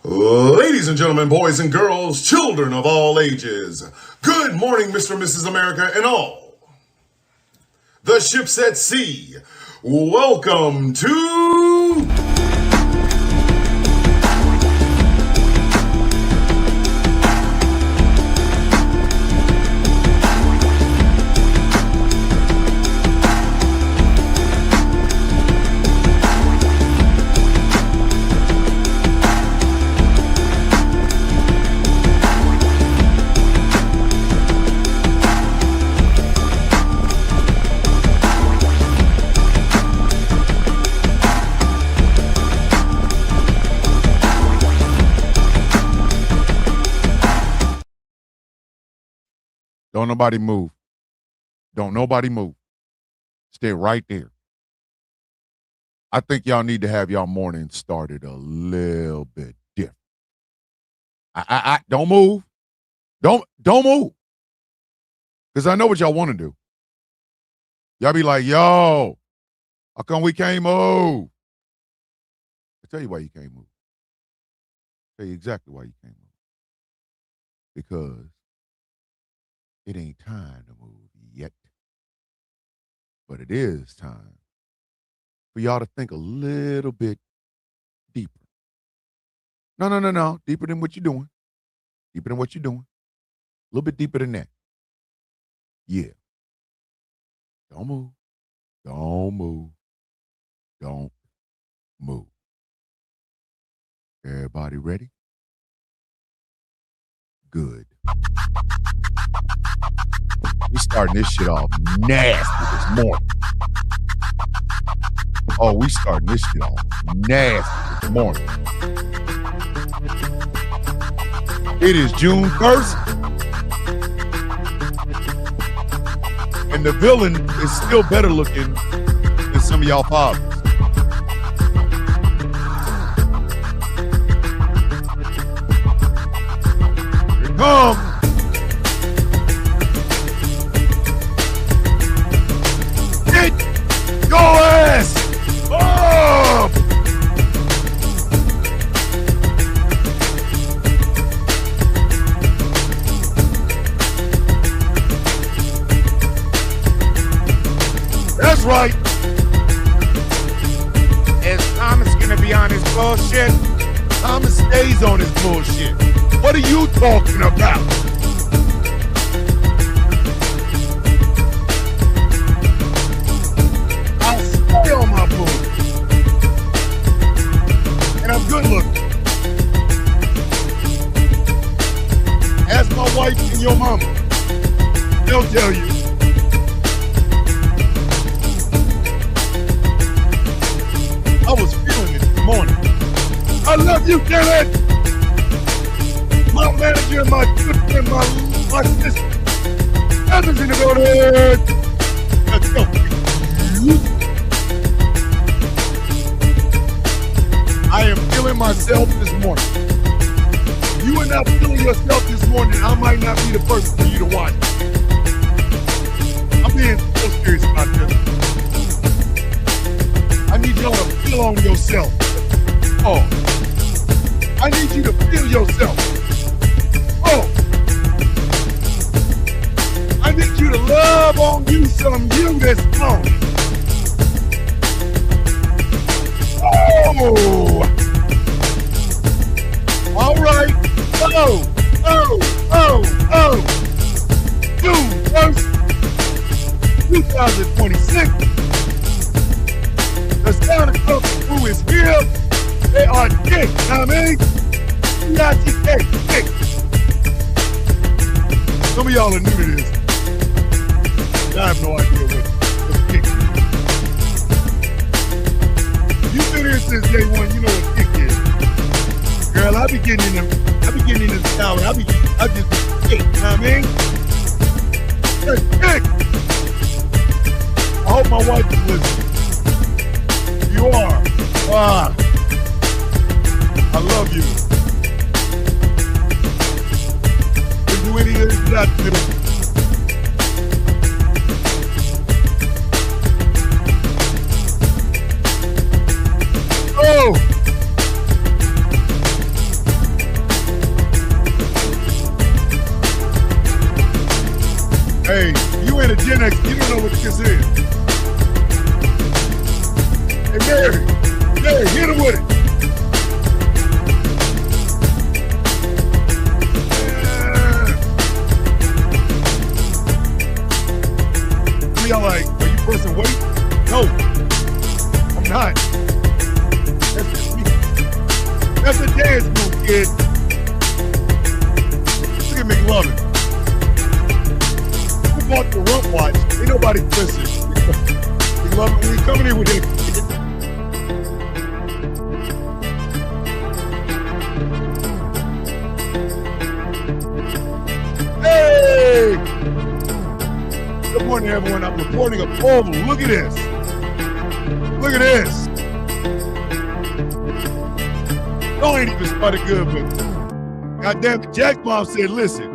Ladies and gentlemen, boys and girls, children of all ages, good morning, Mr. and Mrs. America, and all. The ship's at sea. Welcome to... Don't nobody move. Don't nobody move. Stay right there. I think y'all need to have y'all morning started a little bit different. I don't move. Don't move. Because I know what y'all want to do. Y'all be like, yo, how come we can't move? I tell you why you can't move. I tell you exactly why you can't move. Because it ain't time to move yet. But it is time for y'all to think a little bit deeper. No. Deeper than what you're doing. Deeper than what you're doing. A little bit deeper than that. Yeah. Don't move. Don't move. Don't move. Everybody ready? Good. We starting this shit off nasty this morning. Oh, we starting this shit off nasty this morning. It is June 1st. And the villain is still better looking than some of y'all fathers. Here it comes. Your ass up! That's right. Is Thomas gonna be on his bullshit? Thomas stays on his bullshit. What are you talking about? On my boo. And I'm good looking. Ask my wife and your mama. They'll tell you. I was feeling it this morning. I love you, Kenneth. My manager and my good friend, my sister. Others in the building. Let's go. I am feeling myself this morning. If you are not feeling yourself this morning, I might not be the person for you to watch. I'm being so serious about this. I need y'all to feel on yourself. Oh. I need you to feel yourself. Oh. I need you to love on you some you this morning. Oh! All right. June 1st, 2026. The Santa Claus crew is here. They are dick, I mean? Dick. Some of y'all are new to this. I have no idea what dick is. You've been here since day one, you know what dick is. Girl, I be getting in the shower. I just be dick, you know what I mean? That's dick. I hope my wife is listening. You are. I love you. Didn't do anything without you. Oh! with it. Y'all like, are you pressing weight? No, I'm not. That's just me. That's a dance move, kid. Look at McLovin. Who bought the rump watch? Ain't nobody pressing. McLovin, when you coming in with it. Hey! Good morning, everyone. I'm reporting a poll. Look at this. Look at this. Y'all ain't even started good, but goddamn it, Jack's mom said, listen.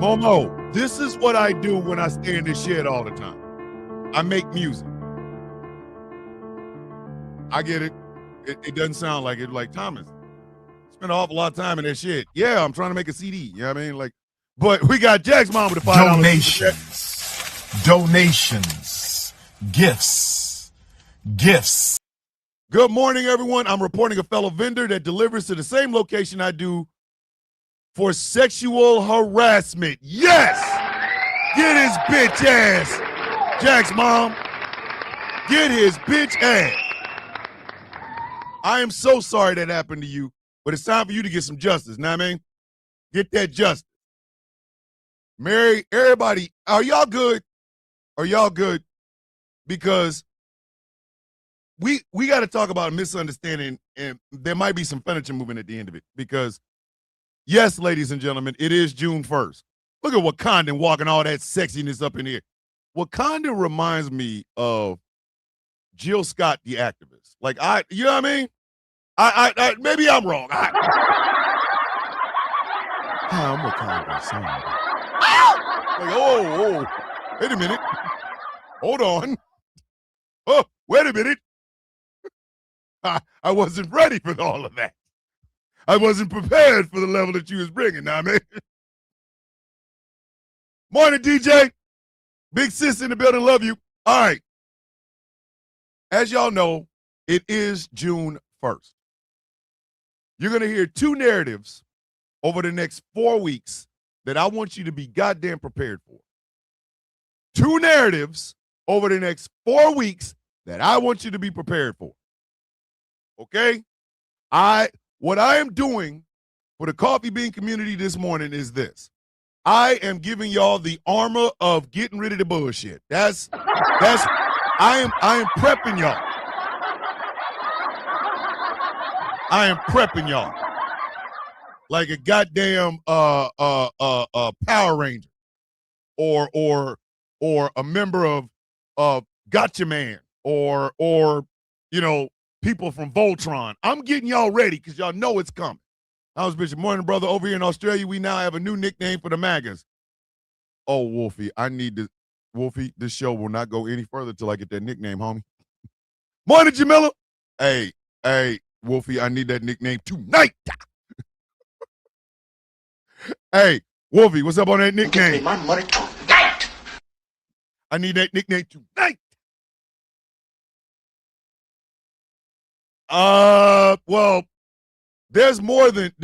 Momo, this is what I do when I stay in this shed all the time. I make music. I get it. It doesn't sound like it, like Thomas. Spend an awful lot of time in that shit. Yeah, I'm trying to make a CD. You know what I mean? Like, but we got Jack's mom with the $5. Donations. Gifts. Good morning, everyone. I'm reporting a fellow vendor that delivers to the same location I do for sexual harassment. Yes! Get his bitch ass. Jack's mom. Get his bitch ass. I am so sorry that happened to you. But it's time for you to get some justice, know what I mean? Get that justice. Mary, everybody, are y'all good? Are y'all good? Because we got to talk about a misunderstanding, and there might be some furniture moving at the end of it. Because, yes, ladies and gentlemen, it is June 1st. Look at Wakanda walking all that sexiness up in here. Wakanda reminds me of Jill Scott, the activist. Like, you know what I mean? I maybe I'm wrong. Hi, I'm Wakanda. Like, oh, wait a minute. Hold on. Oh, wait a minute. I wasn't ready for all of that. I wasn't prepared for the level that you was bringing, now, man. Morning, DJ. Big sis in the building, love you. All right. As y'all know, it is June 1st. You're going to hear two narratives over the next 4 weeks that I want you to be goddamn prepared for. Two narratives over the next 4 weeks that I want you to be prepared for. Okay? What I am doing for the coffee bean community this morning is this. I am giving y'all the armor of getting rid of the bullshit. I am prepping y'all. I am prepping y'all like a goddamn Power Ranger or a member of Gotcha Man or you know, people from Voltron. I'm getting y'all ready because y'all know it's coming. I was Bishop Morning, brother. Over here in Australia, we now have a new nickname for the MAGAs. Oh, Wolfie, Wolfie, this show will not go any further till I get that nickname, homie. Morning, Jamila. Hey, Wolfie, I need that nickname tonight. Hey, Wolfie, what's up on that nickname? Give me my money tonight. I need that nickname tonight. Well, there's more than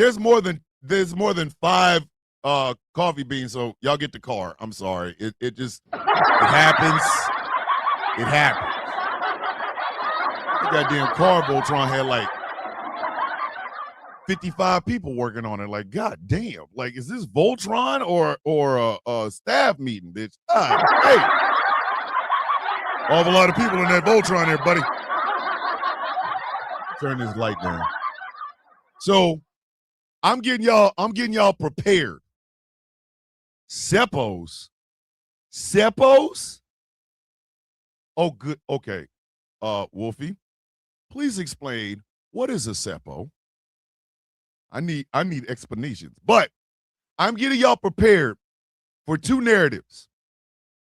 5 coffee beans, so y'all get the car. I'm sorry. It happens. It happens. The goddamn car Voltron had like 55 people working on it. Like, god damn. Like, is this Voltron or a staff meeting, bitch? Hey. All a lot of people in that Voltron there, buddy. Turn this light down. So I'm getting y'all prepared. Seppos? Oh, good. Okay. Wolfie, please explain what is a Seppo. I need explanations. But I'm getting y'all prepared for two narratives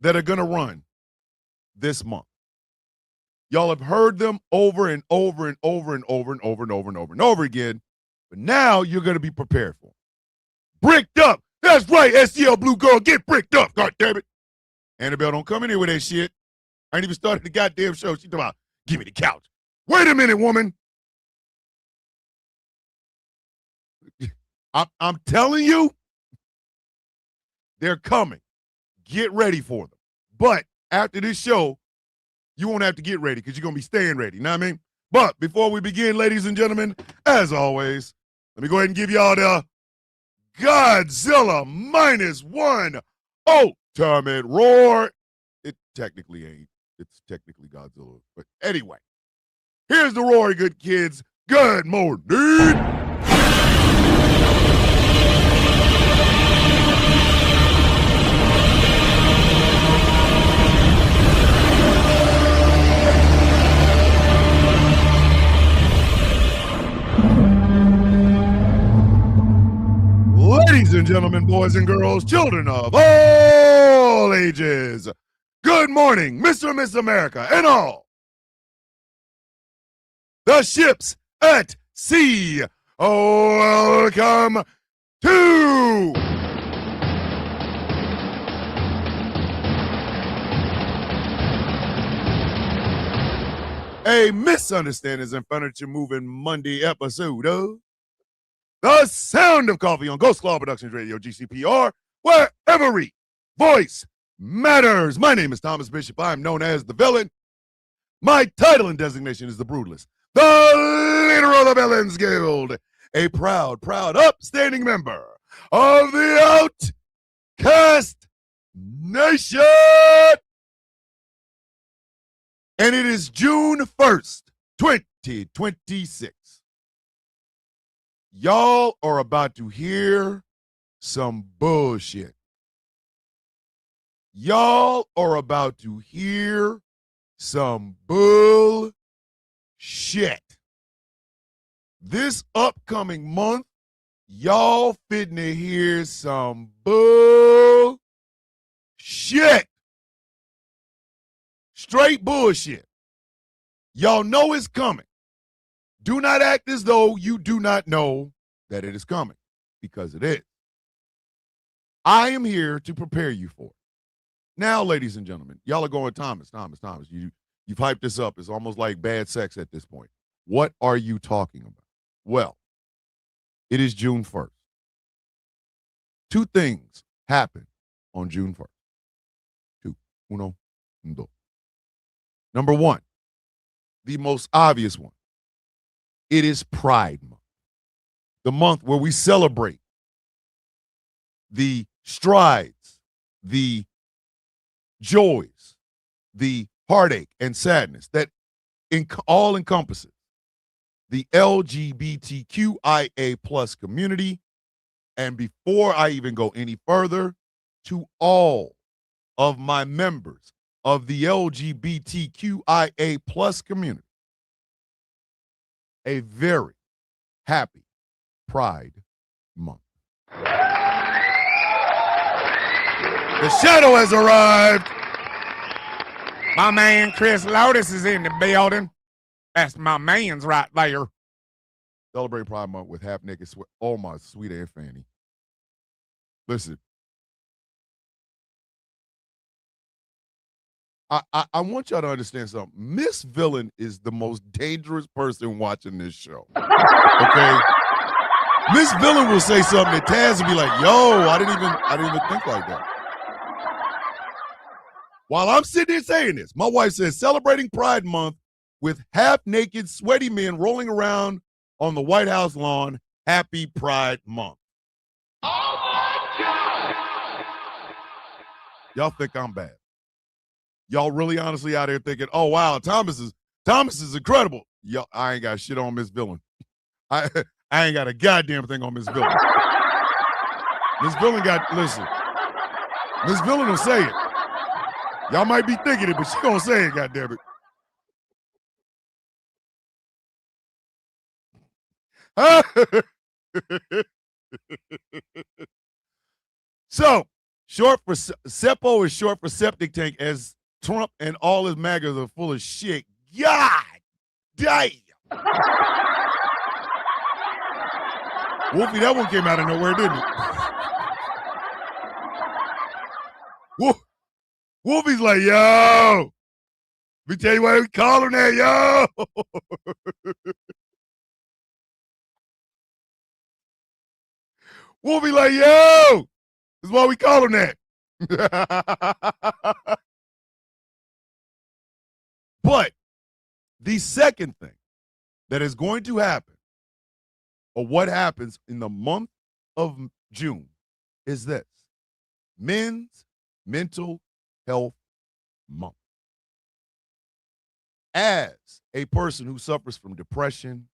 that are gonna run this month. Y'all have heard them over and over and over and over and over and over and over and over again, but now you're gonna be prepared for them. Bricked up. That's right, STL Blue Girl, get bricked up, god damn it. Annabelle, don't come in here with that shit. I ain't even started the goddamn show. She talking about, give me the couch. Wait a minute, woman. I'm telling you, they're coming. Get ready for them. But after this show, you won't have to get ready because you're going to be staying ready. You know what I mean? But before we begin, ladies and gentlemen, as always, let me go ahead and give y'all the Godzilla -1 ultimate roar. It technically ain't. It's technically Godzilla. But anyway, here's the roar, good kids. Good morning. Ladies and gentlemen, boys and girls, children of all ages, good morning, Mr. and Miss America, and all the ships at sea. Welcome to a Misunderstandings and Furniture Moving Monday episode of The Sound of Coffee on Ghost Claw Productions Radio, GCPR, where every voice matters. My name is Thomas Bishop. I'm known as the villain. My title and designation is the Brutalist, the leader of the Villains Guild, a proud, upstanding member of the Outcast Nation. And it is June 1st, 2026. Y'all are about to hear some bullshit. Y'all are about to hear some bullshit. This upcoming month, y'all fitting to hear some bullshit. Straight bullshit. Y'all know it's coming. Do not act as though you do not know that it is coming, because it is. I am here to prepare you for it. Now, ladies and gentlemen, y'all are going, Thomas, you've hyped this up. It's almost like bad sex at this point. What are you talking about? Well, it is June 1st. Two things happen on June 1st. Uno, dos. Number one, the most obvious one. It is Pride Month, the month where we celebrate the strides, the joys, the heartache and sadness that all encompasses the LGBTQIA plus community. And before I even go any further, to all of my members of the LGBTQIA plus community, a very happy Pride Month. The shadow has arrived. My man Chris Lotus is in the building. That's my man's right there. Celebrate Pride Month with half naked sweat. Oh, my sweet Aunt Fanny. Listen. I want y'all to understand something. Miss Villain is the most dangerous person watching this show. Okay? Miss Villain will say something that Taz will be like, yo, I didn't even think like that. While I'm sitting here saying this, my wife says celebrating Pride Month with half-naked, sweaty men rolling around on the White House lawn. Happy Pride Month. Oh my God! Y'all think I'm bad. Y'all really honestly out here thinking, oh, wow, Thomas is incredible. Yo, I ain't got shit on Miss Villain. I ain't got a goddamn thing on Miss Villain. Miss Villain listen, Miss Villain will say it. Y'all might be thinking it, but she gonna say it, goddammit. So, Seppo is short for septic tank, as Trump and all his MAGAs are full of shit. God damn. Wolfie, that one came out of nowhere, didn't it? Wolfie's like, yo, Let me tell you why we call him that, yo. We'll be like, yo, this is why we call him that. But the second thing that is going to happen, or what happens in the month of June, is this: Men's Mental Health Month. As a person who suffers from depression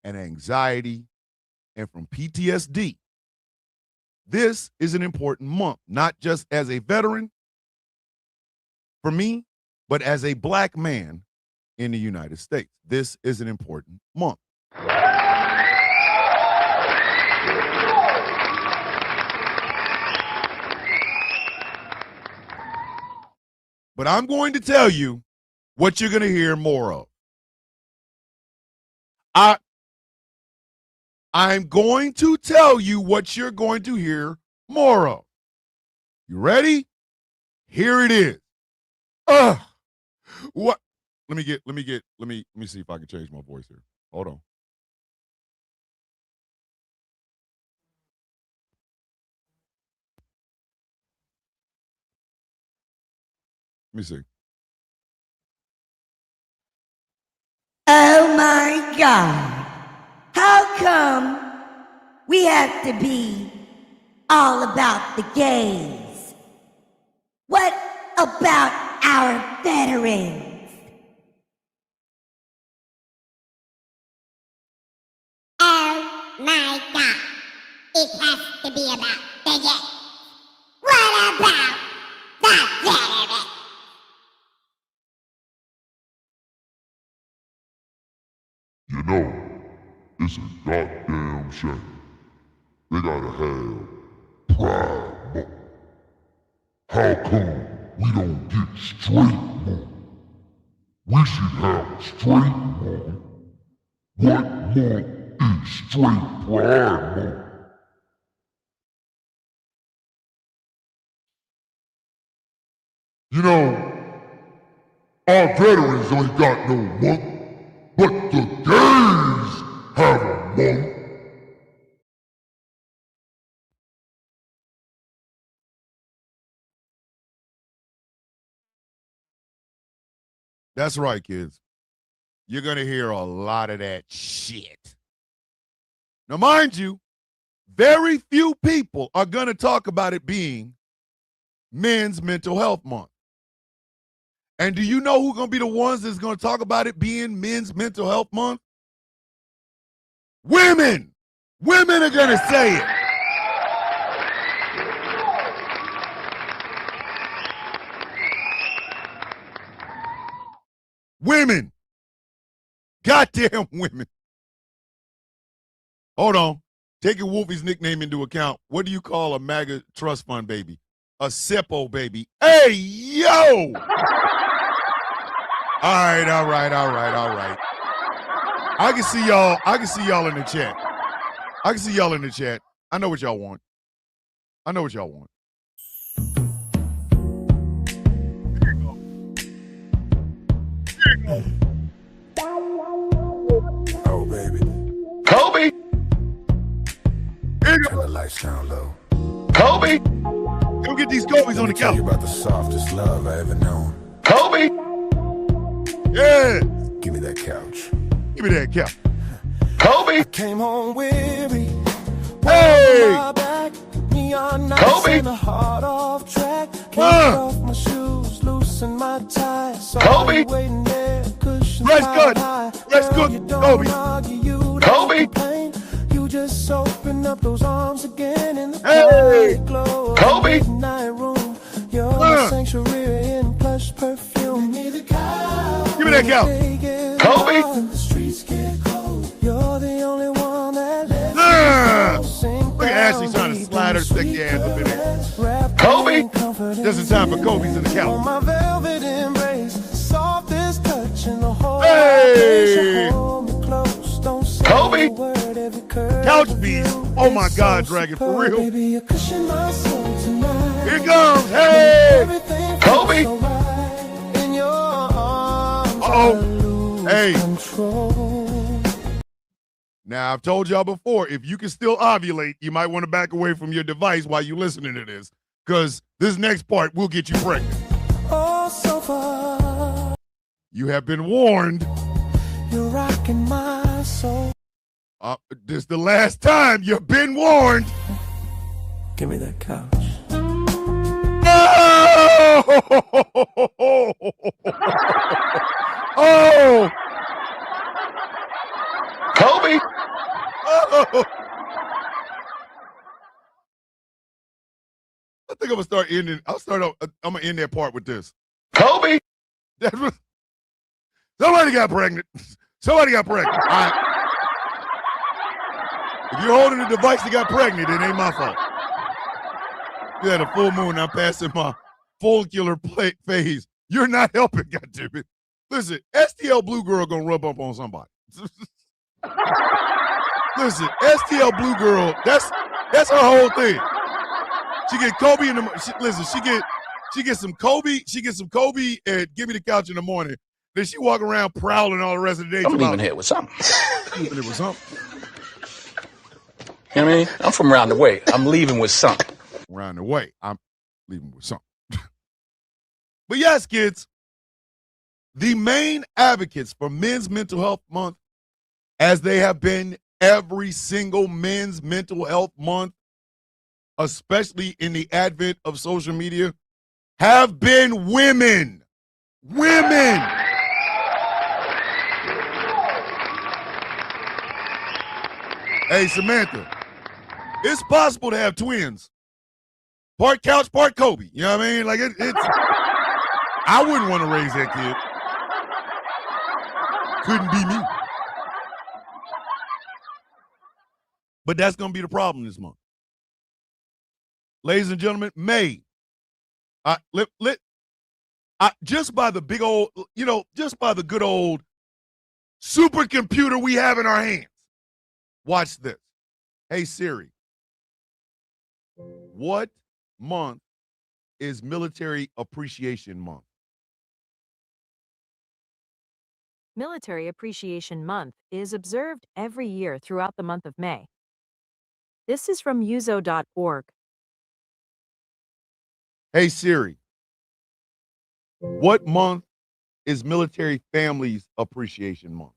and anxiety and from PTSD, this is an important month, not just as a veteran for me, but as a black man in the United States. This is an important month. But I'm going to tell you what you're going to hear more of. I'm going to tell you what you're going to hear more of. You ready? Here it is. What? Let me see if I can change my voice here. Hold on. Let me see. Oh my God. How come we have to be all about the gays? What about our veterans? Oh my God. It has to be about the gays. What about the veterans? You know, it's a goddamn shame. They gotta have Pride Month. How come we don't get straight month? We should have straight month. What month is straight Pride Month? You know, our veterans ain't got no month. But the gays have a month. That's right, kids. You're going to hear a lot of that shit. Now, mind you, very few people are going to talk about it being Men's Mental Health Month. And do you know who's going to be the ones that's going to talk about it being Men's Mental Health Month? Women! Women are going to say it. Women. Goddamn women. Hold on. Taking Wolfie's nickname into account, what do you call a MAGA trust fund baby? A SIPO baby. Hey, yo! All right. I can see y'all in the chat. I know what y'all want. Oh, baby. Kobe! Turn the lights down low. Kobe! Go get these Kobe's on the Tell you couch. about the softest love I ever known. Kobe! Yeah. Give me that couch. Give me that couch. Kobe! Came home weary. Hey! My back, neon nights Kobe! and a heart off track. Can't off my shoes, loosen my tie. Saw Kobe! you waiting there, cushion Rest high good. high. Rest Girl, good, you don't Kobe. argue, you don't Kobe! complain. You just open up those arms again in the Hey! quiet glow of Kobe! the midnight room. You're my sanctuary in plush perfume. Give me the couch. Give me that couch. Kobe! The streets get cold. You're the only one that lets Look at Ashley trying to slide her sexy ass up in there. Kobe! Just in time for Kobe's in the couch. My velvet embrace, softest touch in the whole Hey! hold me close, don't say Kobe! a word, every curve Couch you beast. feel Oh my is God, so Dragon, for superb. real. Baby, you cushion my soul tonight. Here it comes. Hey! Everything Kobe! feels so right in your arms. control. Now, I've told y'all before, if you can still ovulate, you might want to back away from your device while you're listening to this, because this next part will get you pregnant. Oh, so far, You have been warned. you're rocking my soul. This is the last time you've been warned. Give me that couch. Oh! Oh! Kobe. Oh! I think I'm gonna start ending. I'm gonna end that part with this. Kobe. That was, somebody got pregnant. Somebody got pregnant. All right. If you're holding a device that got pregnant, it ain't my fault. You had a full moon. I'm passing my follicular phase. You're not helping, goddammit. Listen, STL Blue Girl gonna rub up on somebody. Listen, STL Blue Girl, that's her whole thing. She get Kobe in the she get some Kobe and give me the couch in the morning. Then she walk around prowling all the rest of the day. I'm leaving here with something. Leaving it with something. You know what I mean? I'm from around the way. I'm leaving with something. Around the way, I'm leaving with something. But yes, kids, the main advocates for Men's Mental Health Month, as they have been every single Men's Mental Health Month, especially in the advent of social media, have been women. Women. Hey, Samantha, it's possible to have twins. Part couch, part Kobe. You know what I mean? Like, it's... I wouldn't want to raise that kid. Couldn't be me. But that's going to be the problem this month. Ladies and gentlemen, May. Just by the big old, just by the good old supercomputer we have in our hands. Watch this. Hey, Siri. What month is Military Appreciation Month? Military Appreciation Month is observed every year throughout the month of May. This is from uso.org. Hey, Siri. What month is Military Families Appreciation Month?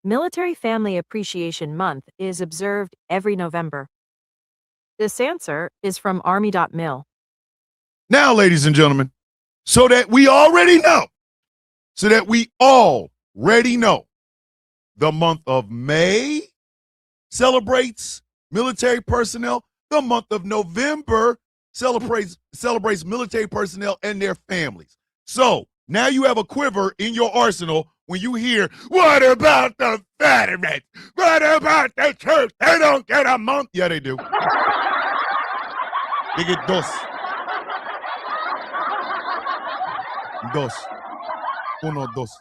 Military Family Appreciation Month is observed every November. This answer is from army.mil. Now, ladies and gentlemen, so that we already know, the month of May celebrates military personnel. The month of November celebrates military personnel and their families. So now you have a quiver in your arsenal when you hear, what about the veterans? What about the troops? They don't get a month. Yeah, they do. They get dos. Dos. Uno, dos.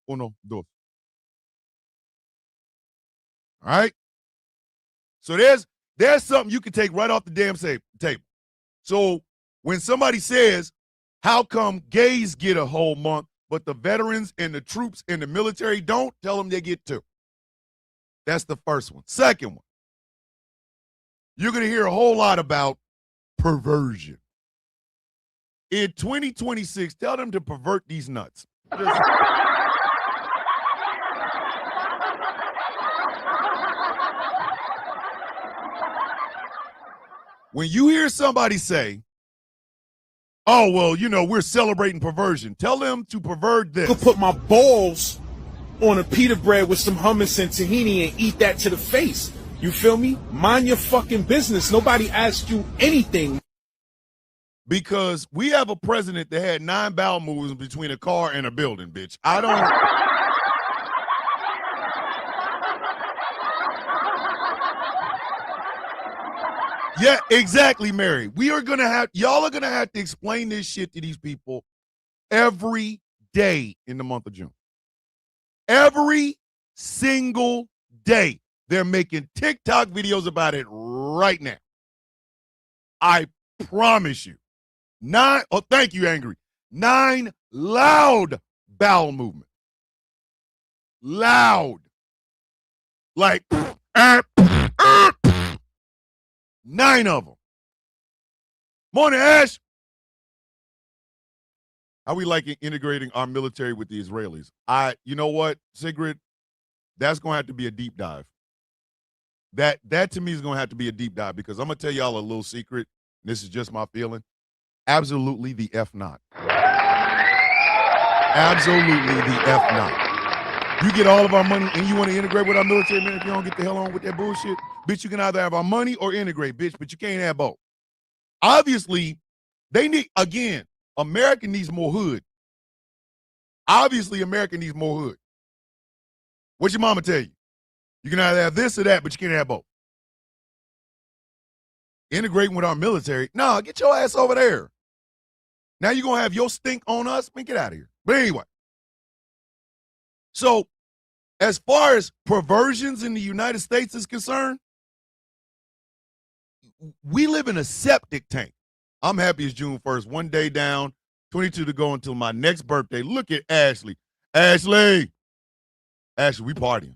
Uno, dos. All right? So there's something you can take right off the damn table. So when somebody says, how come gays get a whole month, but the veterans and the troops and the military don't, tell them they get two. That's the first one. Second one, you're going to hear a whole lot about perversion. In 2026, tell them to pervert these nuts. When you hear somebody say, oh, well, we're celebrating perversion, tell them to pervert this. I could put my balls on a pita bread with some hummus and tahini and eat that to the face. You feel me? Mind your fucking business. Nobody asked you anything. Because we have a president that had 9 bowel movements between a car and a building, bitch. I don't... Yeah, exactly, Mary. Y'all are gonna have to explain this shit to these people every day in the month of June. Every single day. They're making TikTok videos about it right now. I promise you. Thank you, Angry. 9 loud bowel movements. Loud. Like 9 of them. Morning, Ash. How we like integrating our military with the Israelis? You know what, Sigrid? That's going to have to be a deep dive. That to me is going to have to be a deep dive because I'm going to tell y'all a little secret. This is just my feeling. Absolutely the F not. Absolutely the F not. You get all of our money and you want to integrate with our military, man, if you don't get the hell on with that bullshit, bitch, you can either have our money or integrate, bitch, but you can't have both. Obviously, they need, again, America needs more hood. Obviously, America needs more hood. What's your mama tell you? You can either have this or that, but you can't have both. Integrating with our military, nah, get your ass over there. Now you're going to have your stink on us? Man, get out of here. But anyway. So, as far as perversions in the United States is concerned, we live in a septic tank. I'm happy it's June 1st. 1 day down, 22 to go until my next birthday. Look at Ashley. Ashley, we partying.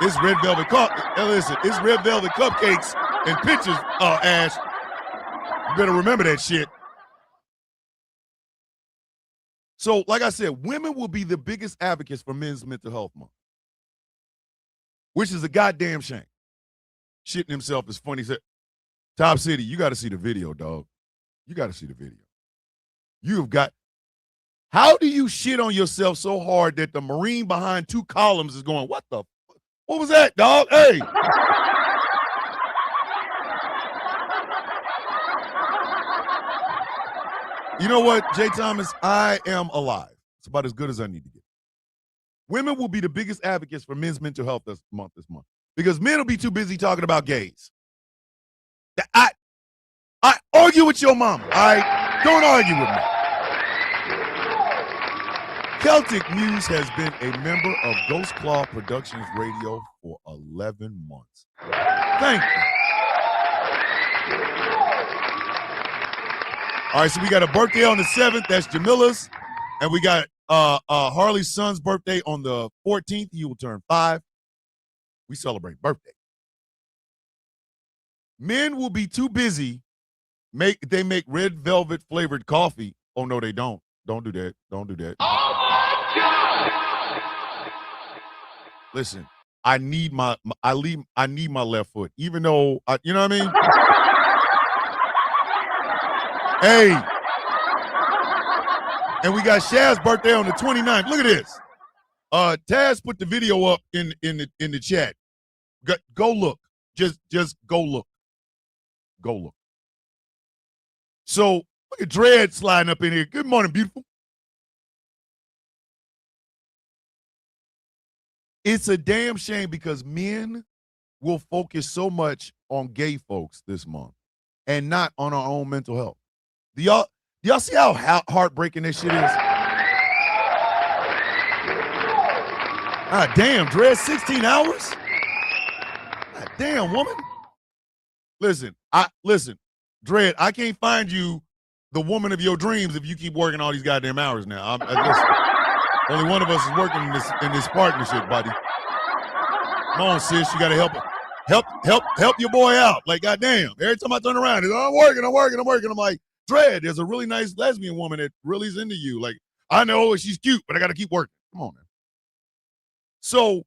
It's red velvet listen, it's red velvet cupcakes and pictures, Ash. You better remember that shit. So, like I said, women will be the biggest advocates for Men's Mental Health Month, which is a goddamn shame. Shitting himself is funny. Top City, you got to see the video, dog. You got to see the video. You have got. How do you shit on yourself so hard that the Marine behind 2 columns is going, what the? What was that, dog? Hey. You know what, Jay Thomas? I am alive. It's about as good as I need to get. Women will be the biggest advocates for men's mental health this month because men will be too busy talking about gays. I argue with your mama. Don't argue with me. Celtic Muse has been a member of Ghost Claw Productions Radio for 11 months. Thank you. All right, so we got a birthday on the 7th. That's Jamila's. And we got Harley's son's birthday on the 14th. He will turn 5. We celebrate birthday. Men will be too busy. They make red velvet flavored coffee. Oh, no, they don't. Don't do that. Don't do that. Oh, my God! Listen, I need my left foot, even though, you know what I mean? Hey, and we got Shaz's birthday on the 29th. Look at this. Taz put the video up in the chat. Go look. Just go look. Go look. So look at Dread sliding up in here. Good morning, beautiful. It's a damn shame because men will focus so much on gay folks this month and not on our own mental health. Do y'all see how heartbreaking this shit is? Ah, damn, Dread, 16 hours? God damn, woman. Listen, Dread, I can't find you the woman of your dreams if you keep working all these goddamn hours now. Listen, only one of us is working in this partnership, buddy. Come on, sis, you gotta help your boy out. Like, goddamn, every time I turn around, I'm working. I'm like, Dread, there's a really nice lesbian woman that really is into you. Like, I know she's cute, but I got to keep working. Come on, man. So,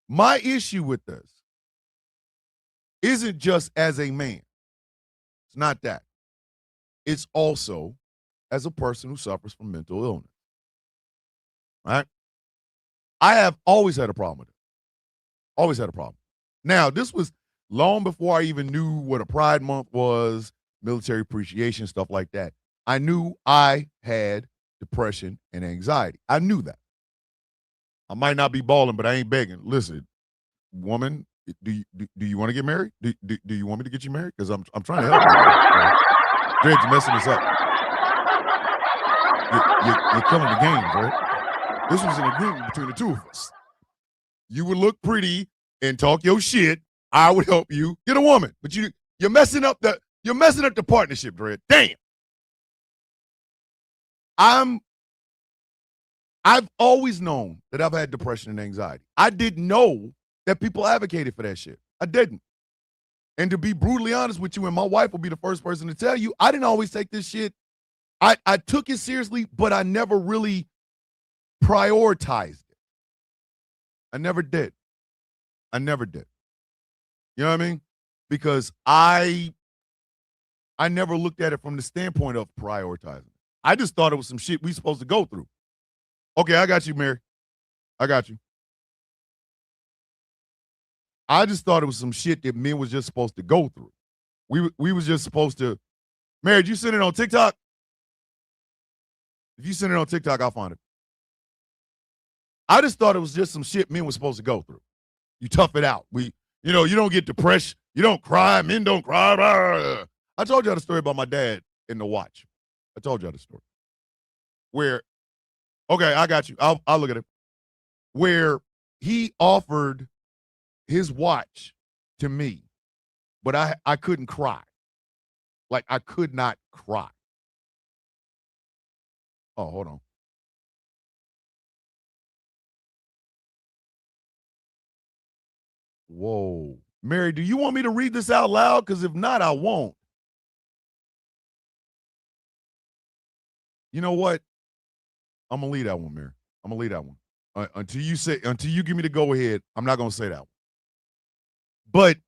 my issue with this isn't just as a man. It's not that. It's also as a person who suffers from mental illness. Right? I have always had a problem with it. Always had a problem. Now, this was long before I even knew what a Pride Month was, military appreciation, stuff like that. I knew I had depression and anxiety. I knew that. I might not be balling, but I ain't begging. Listen, woman, do you want to get married? Do you want me to get you married? Because I'm trying to help you. Greg, you're messing this up. You're killing the game, bro. This was an agreement between the two of us. You would look pretty and talk your shit. I would help you get a woman, but you're messing up the partnership, Dred. Damn. I've always known that I've had depression and anxiety. I didn't know that people advocated for that shit. I didn't. And to be brutally honest with you, and my wife will be the first person to tell you, I didn't always take this shit. I took it seriously, but I never really prioritized it. I never did. I never did. You know what I mean? Because I never looked at it from the standpoint of prioritizing. I just thought it was some shit we supposed to go through. Okay, I got you, Mary. I got you. I just thought it was some shit that men was just supposed to go through. We was just supposed to. Mary, did you send it on TikTok? If you send it on TikTok, I'll find it. I just thought it was just some shit men were supposed to go through. You tough it out. You don't get depressed. You don't cry. Men don't cry. Blah, blah. I told y'all the story about my dad in the watch. I told y'all the story. Where, okay, I got you. I'll look at it. Where he offered his watch to me, but I couldn't cry. Like, I could not cry. Oh, hold on. Whoa. Mary, do you want me to read this out loud? Because if not, I won't. You know what? I'm going to leave that one, Mary. I'm going to leave that one. Until you give me the go ahead, I'm not going to say that one. But,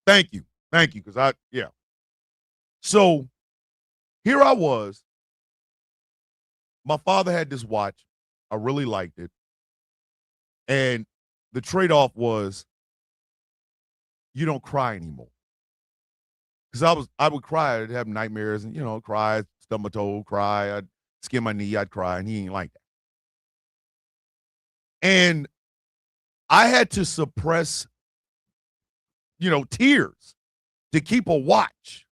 thank you. Thank you. Because yeah. So here I was. My father had this watch. I really liked it. And the trade-off was you don't cry anymore. Because I would cry. I'd have nightmares and, cry, stub my toe, cry. I'd skin my knee, I'd cry. And he ain't like that. And I had to suppress, tears to keep a watch.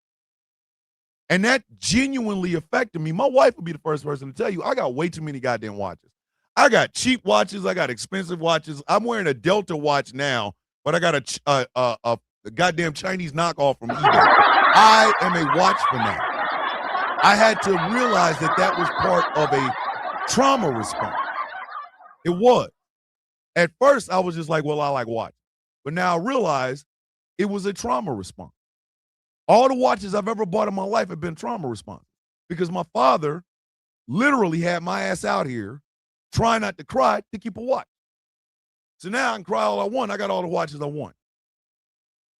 And that genuinely affected me. My wife would be the first person to tell you, I got way too many goddamn watches. I got cheap watches. I got expensive watches. I'm wearing a Delta watch now, but I got a goddamn Chinese knockoff from eBay. I am a watch fanatic. I had to realize that was part of a trauma response. It was. At first, I was just like, well, I like watches. But now I realize it was a trauma response. All the watches I've ever bought in my life have been trauma responses because my father literally had my ass out here trying not to cry to keep a watch. So now I can cry all I want. I got all the watches I want.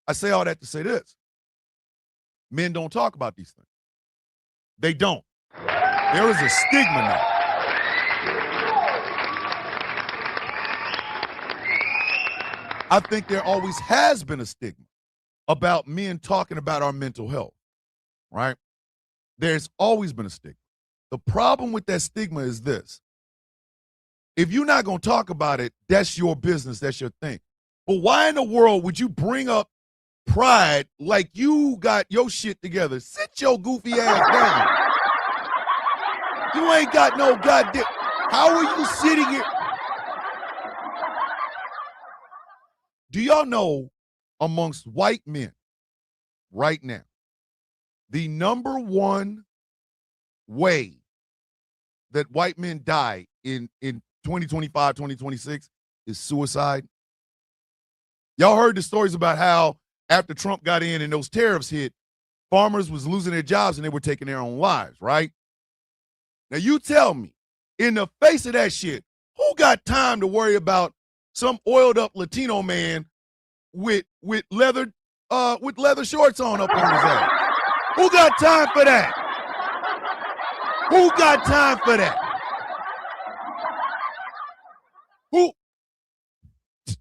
I say all that to say this. Men don't talk about these things. They don't. There is a stigma now. I think there always has been a stigma about men talking about our mental health, right? There's always been a stigma. The problem with that stigma is this. If you're not going to talk about it, that's your business, that's your thing. But why in the world would you bring up pride like you got your shit together? Sit your goofy ass down. You ain't got no goddamn. How are you sitting here? Do y'all know amongst white men right now, the number one way that white men die in 2025, 2026 is suicide? Y'all heard the stories about how after Trump got in and those tariffs hit, farmers was losing their jobs and they were taking their own lives, right? Now you tell me, in the face of that shit, who got time to worry about some oiled up Latino man with leather shorts on up on his ass? Who got time for that? Who got time for that? Who?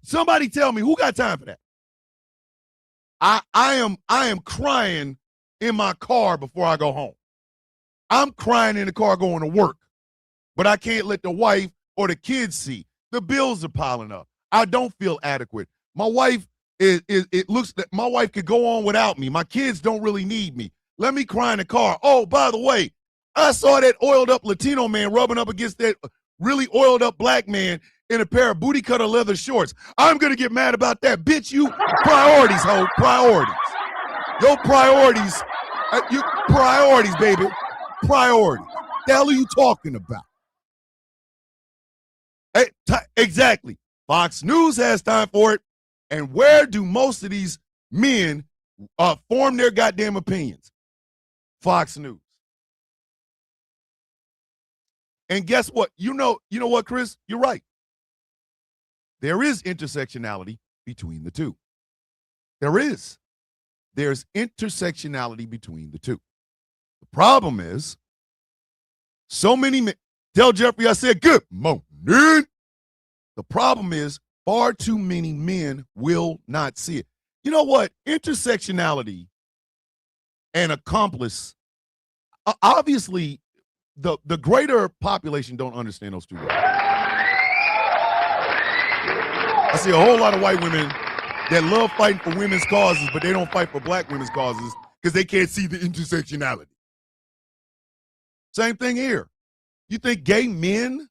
Somebody tell me who got time for that? I am crying in my car before I go home. I'm crying in the car going to work, but I can't let the wife or the kids see. The bills are piling up. I don't feel adequate. My wife my wife could go on without me. My kids don't really need me. Let me cry in the car. Oh, by the way, I saw that oiled up Latino man rubbing up against that really oiled up black man in a pair of booty cutter leather shorts. I'm going to get mad about that. Bitch, you priorities, ho, priorities. Your priorities, priorities, baby. Priorities. The hell are you talking about? Exactly. Fox News has time for it. And where do most of these men form their goddamn opinions? Fox News. And guess what? You know what, Chris? You're right. There is intersectionality between the two. There is. There's intersectionality between the two. The problem is, so many men, tell Jeffrey I said good morning. The problem is, far too many men will not see it. You know what? Intersectionality and accomplice, obviously, the greater population don't understand those two words. I see a whole lot of white women that love fighting for women's causes, but they don't fight for black women's causes because they can't see the intersectionality. Same thing here. You think gay men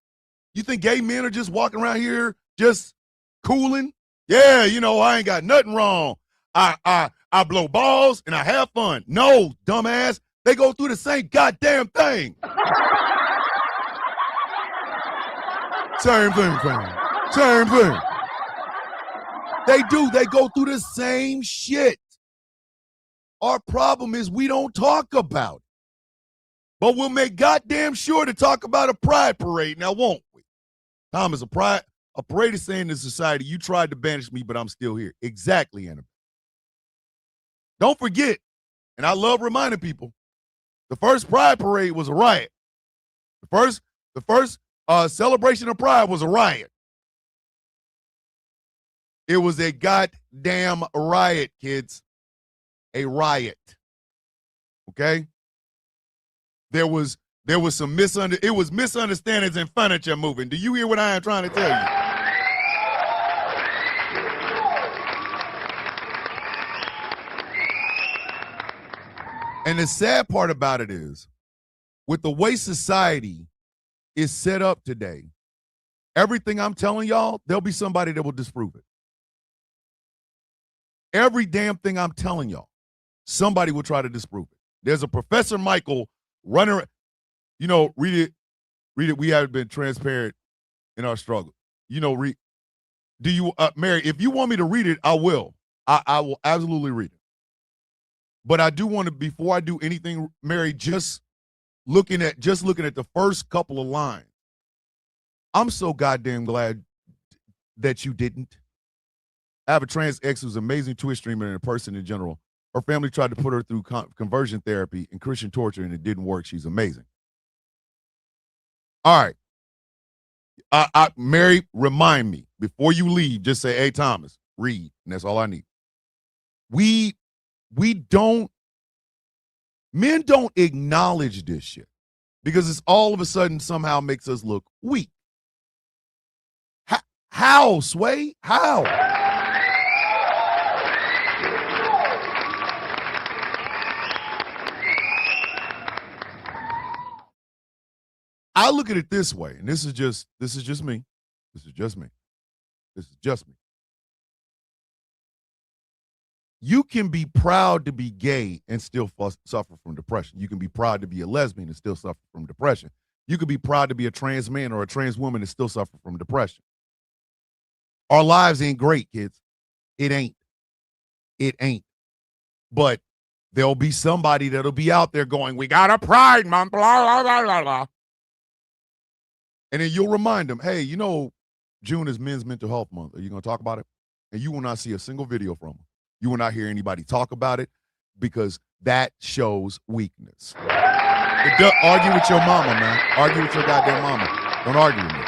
are just walking around here just cooling? Yeah, I ain't got nothing wrong. I blow balls and I have fun. No, dumbass. They go through the same goddamn thing. Same thing, fam. Same thing. They do. They go through the same shit. Our problem is we don't talk about it. But we'll make goddamn sure to talk about a pride parade now, won't we? Thomas, a parade is saying to society, you tried to banish me, but I'm still here. Exactly, Annabelle. Don't forget, and I love reminding people, the first pride parade was a riot. The first celebration of pride was a riot. It was a goddamn riot, kids. A riot. Okay? There was some misunderstandings and furniture moving. Do you hear what I am trying to tell you? And the sad part about it is, with the way society is set up today, everything I'm telling y'all, there'll be somebody that will disprove it. Every damn thing I'm telling y'all, somebody will try to disprove it. There's a Professor Michael running, read it. We haven't been transparent in our struggle. Mary, if you want me to read it, I will. I will absolutely read it. But I do want to, before I do anything, Mary, just looking at the first couple of lines, I'm so goddamn glad that you didn't. I have a trans ex who's an amazing Twitch streamer and a person in general. Her family tried to put her through conversion therapy and Christian torture, and it didn't work. She's amazing. All right. Mary, remind me, before you leave, just say, hey, Thomas, read, and that's all I need. Men don't acknowledge this shit because it's all of a sudden somehow makes us look weak. How, Sway? How? I look at it this way, and this is just me. You can be proud to be gay and still suffer from depression. You can be proud to be a lesbian and still suffer from depression. You can be proud to be a trans man or a trans woman and still suffer from depression. Our lives ain't great, kids. It ain't. But there'll be somebody that'll be out there going, we got a Pride Month, blah, blah, blah, blah, blah. And then you'll remind them, hey, June is Men's Mental Health Month. Are you going to talk about it? And you will not see a single video from them. You will not hear anybody talk about it because that shows weakness. Argue with your mama, man. Argue with your goddamn mama. Don't argue with me.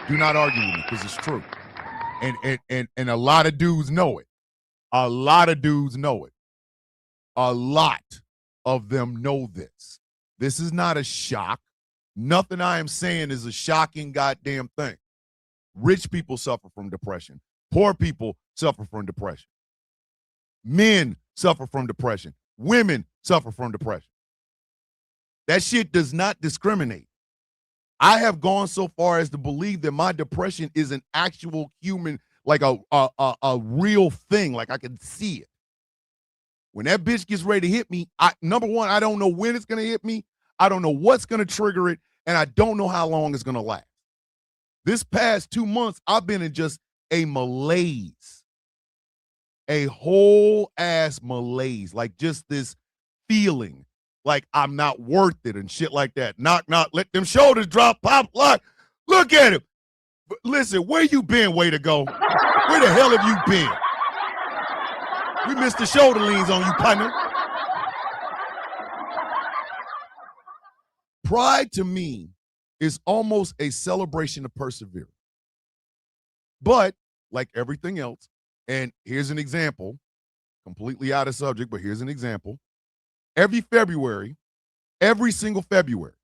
Do not argue with me because it's true. And a lot of dudes know it. A lot of dudes know it. A lot of them know this. This is not a shock. Nothing I am saying is a shocking goddamn thing. Rich people suffer from depression. Poor people suffer from depression. Men suffer from depression. Women suffer from depression. That shit does not discriminate. I have gone so far as to believe that my depression is an actual human, like a real thing, like I can see it. When that bitch gets ready to hit me, number one, I don't know when it's going to hit me. I don't know what's going to trigger it, and I don't know how long it's going to last. This past 2 months, I've been in just a malaise. A whole ass malaise. Like just this feeling like I'm not worth it and shit like that. Knock, knock, let them shoulders drop, pop, lock. Look at him. Listen, where you been, way to go? Where the hell have you been? We missed the shoulder leans on you, partner. Pride to me is almost a celebration of perseverance. But like everything else, and here's an example, completely out of subject, but here's an example. Every February, every single February,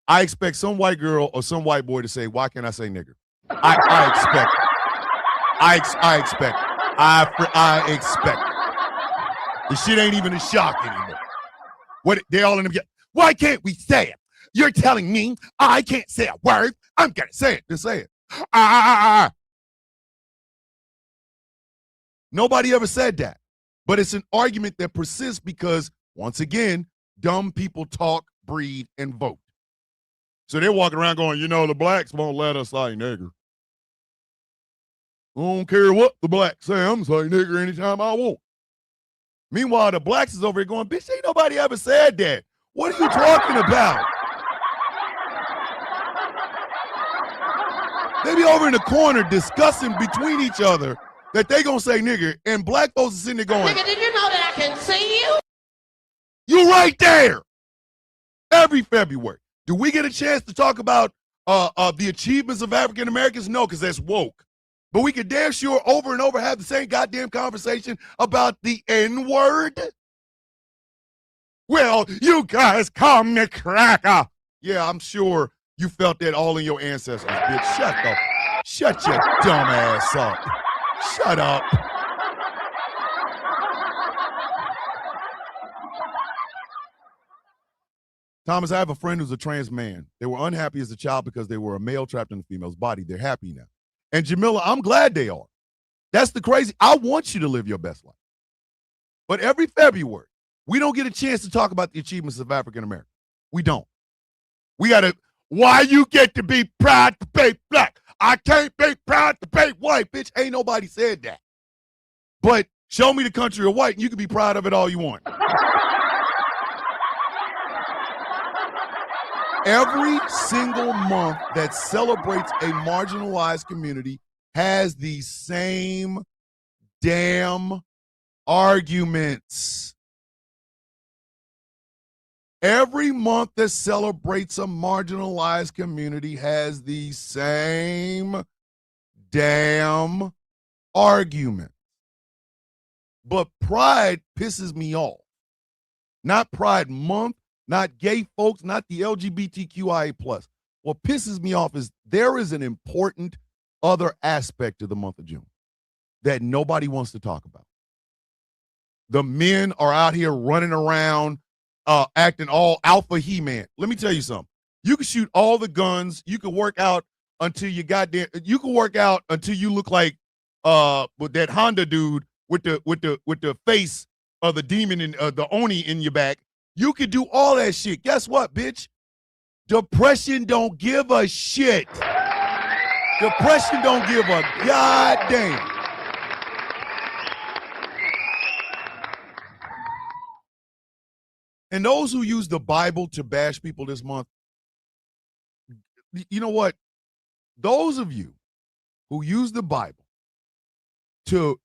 I expect some white girl or some white boy to say, why can't I say nigger? I expect it. I expect it. I expect it. The shit ain't even a shock anymore. What they all in them get, why can't we say it? You're telling me I can't say a word. I'm gonna say it. Just say it. Nobody ever said that. But it's an argument that persists because, once again, dumb people talk, breed, and vote. So they're walking around going, the blacks won't let us say nigger. I don't care what the blacks say, I'm saying nigger anytime I want. Meanwhile, the blacks is over here going, bitch, ain't nobody ever said that. What are you talking about? They be over in the corner discussing between each other that they gonna say nigger, and black folks are sitting there going, nigga, did you know that I can see you? You right there. Every February. Do we get a chance to talk about the achievements of African Americans? No, because that's woke. But we could damn sure over and over have the same goddamn conversation about the N-word. Well, you guys call me cracker. Yeah, I'm sure you felt that all in your ancestors, bitch. Shut your dumb ass up. Shut up. Thomas, I have a friend who's a trans man. They were unhappy as a child because they were a male trapped in a female's body. They're happy now. And Jamila, I'm glad they are. That's the crazy. I want you to live your best life. But every February, we don't get a chance to talk about the achievements of African Americans. We don't. We got to, why you get to be proud to be black? I can't be proud to be white, bitch. Ain't nobody said that. But show me the country of white and you can be proud of it all you want. Every single month that celebrates a marginalized community has the same damn arguments. Every month that celebrates a marginalized community has the same damn argument. But pride pisses me off. Not Pride Month, not gay folks, not the LGBTQIA+. What pisses me off is there is an important other aspect to the month of June that nobody wants to talk about. The men are out here running around, acting all alpha He-Man. Let me tell you something. You can shoot all the guns. You can work out until you look like with that Honda dude with the face of the demon and the Oni in your back. You can do all that shit. Guess what, bitch? Depression don't give a shit. Depression don't give a goddamn. And those who use the Bible to bash people this month, you know what? Those of you who use the Bible to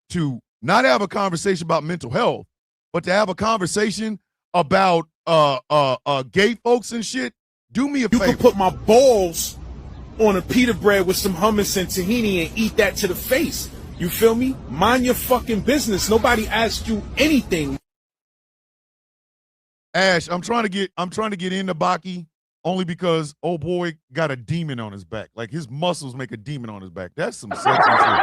not have a conversation about mental health, but to have a conversation about gay folks and shit, do me a favor. You can put my balls on a pita bread with some hummus and tahini and eat that to the face. You feel me? Mind your fucking business. Nobody asked you anything. Ash, I'm trying to get into Baki only because old boy got a demon on his back. Like his muscles make a demon on his back. That's some sexy shit.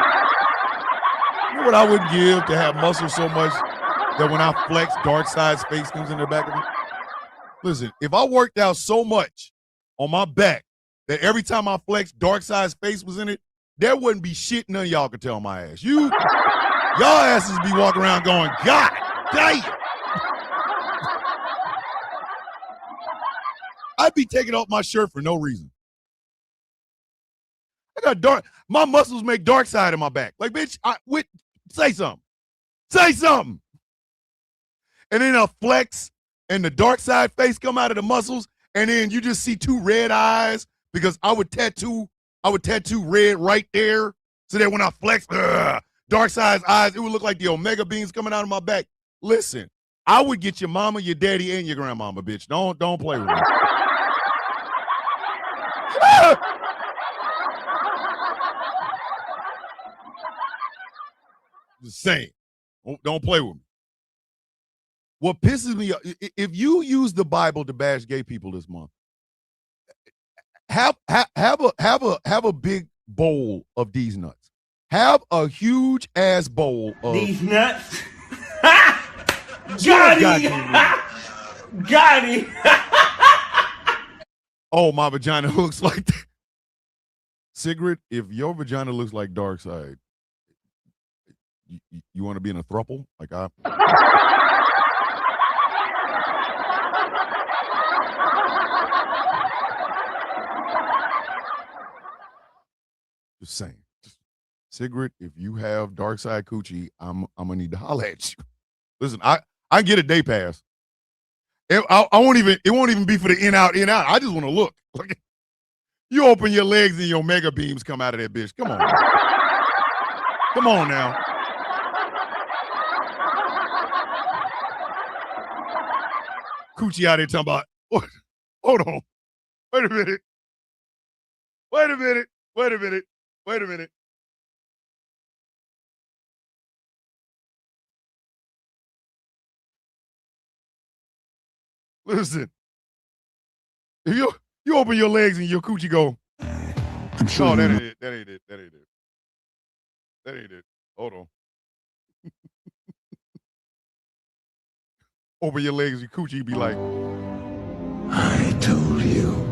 You know what I would give to have muscles so much that when I flex, Darkseid's face comes in the back of me? Listen, if I worked out so much on my back that every time I flexed, Darkseid's face was in it, there wouldn't be shit none of y'all could tell my ass. Y'all asses be walking around going, God damn. I'd be taking off my shirt for no reason. I got dark. My muscles make dark side in my back. Like, bitch, say something. Say something. And then I'll flex and the dark side face come out of the muscles. And then you just see 2 red eyes because I would tattoo red right there. So that when I flex, dark side eyes, it would look like the omega beams coming out of my back. Listen, I would get your mama, your daddy, and your grandmama, bitch. Don't play with me. Just saying. Don't play with me. What pisses me off, if you use the Bible to bash gay people this month, have a big bowl of these nuts. Have a huge ass bowl of These nuts. Got him. Got him. Oh, my vagina looks like that. Sigrid, if your vagina looks like dark side, you want to be in a throuple? Like I. Just saying. Sigrid, if you have dark side coochie, I'm gonna need to holler at you. Listen, I get a day pass. It won't even be for the in out. I just want to look. You open your legs and your mega beams come out of that bitch. Come on. Come on now. Coochie out there talking about, hold on. Wait a minute. Listen, if you open your legs and your coochie go, no, that ain't it. Hold on. Open your legs, your coochie be like, I told you.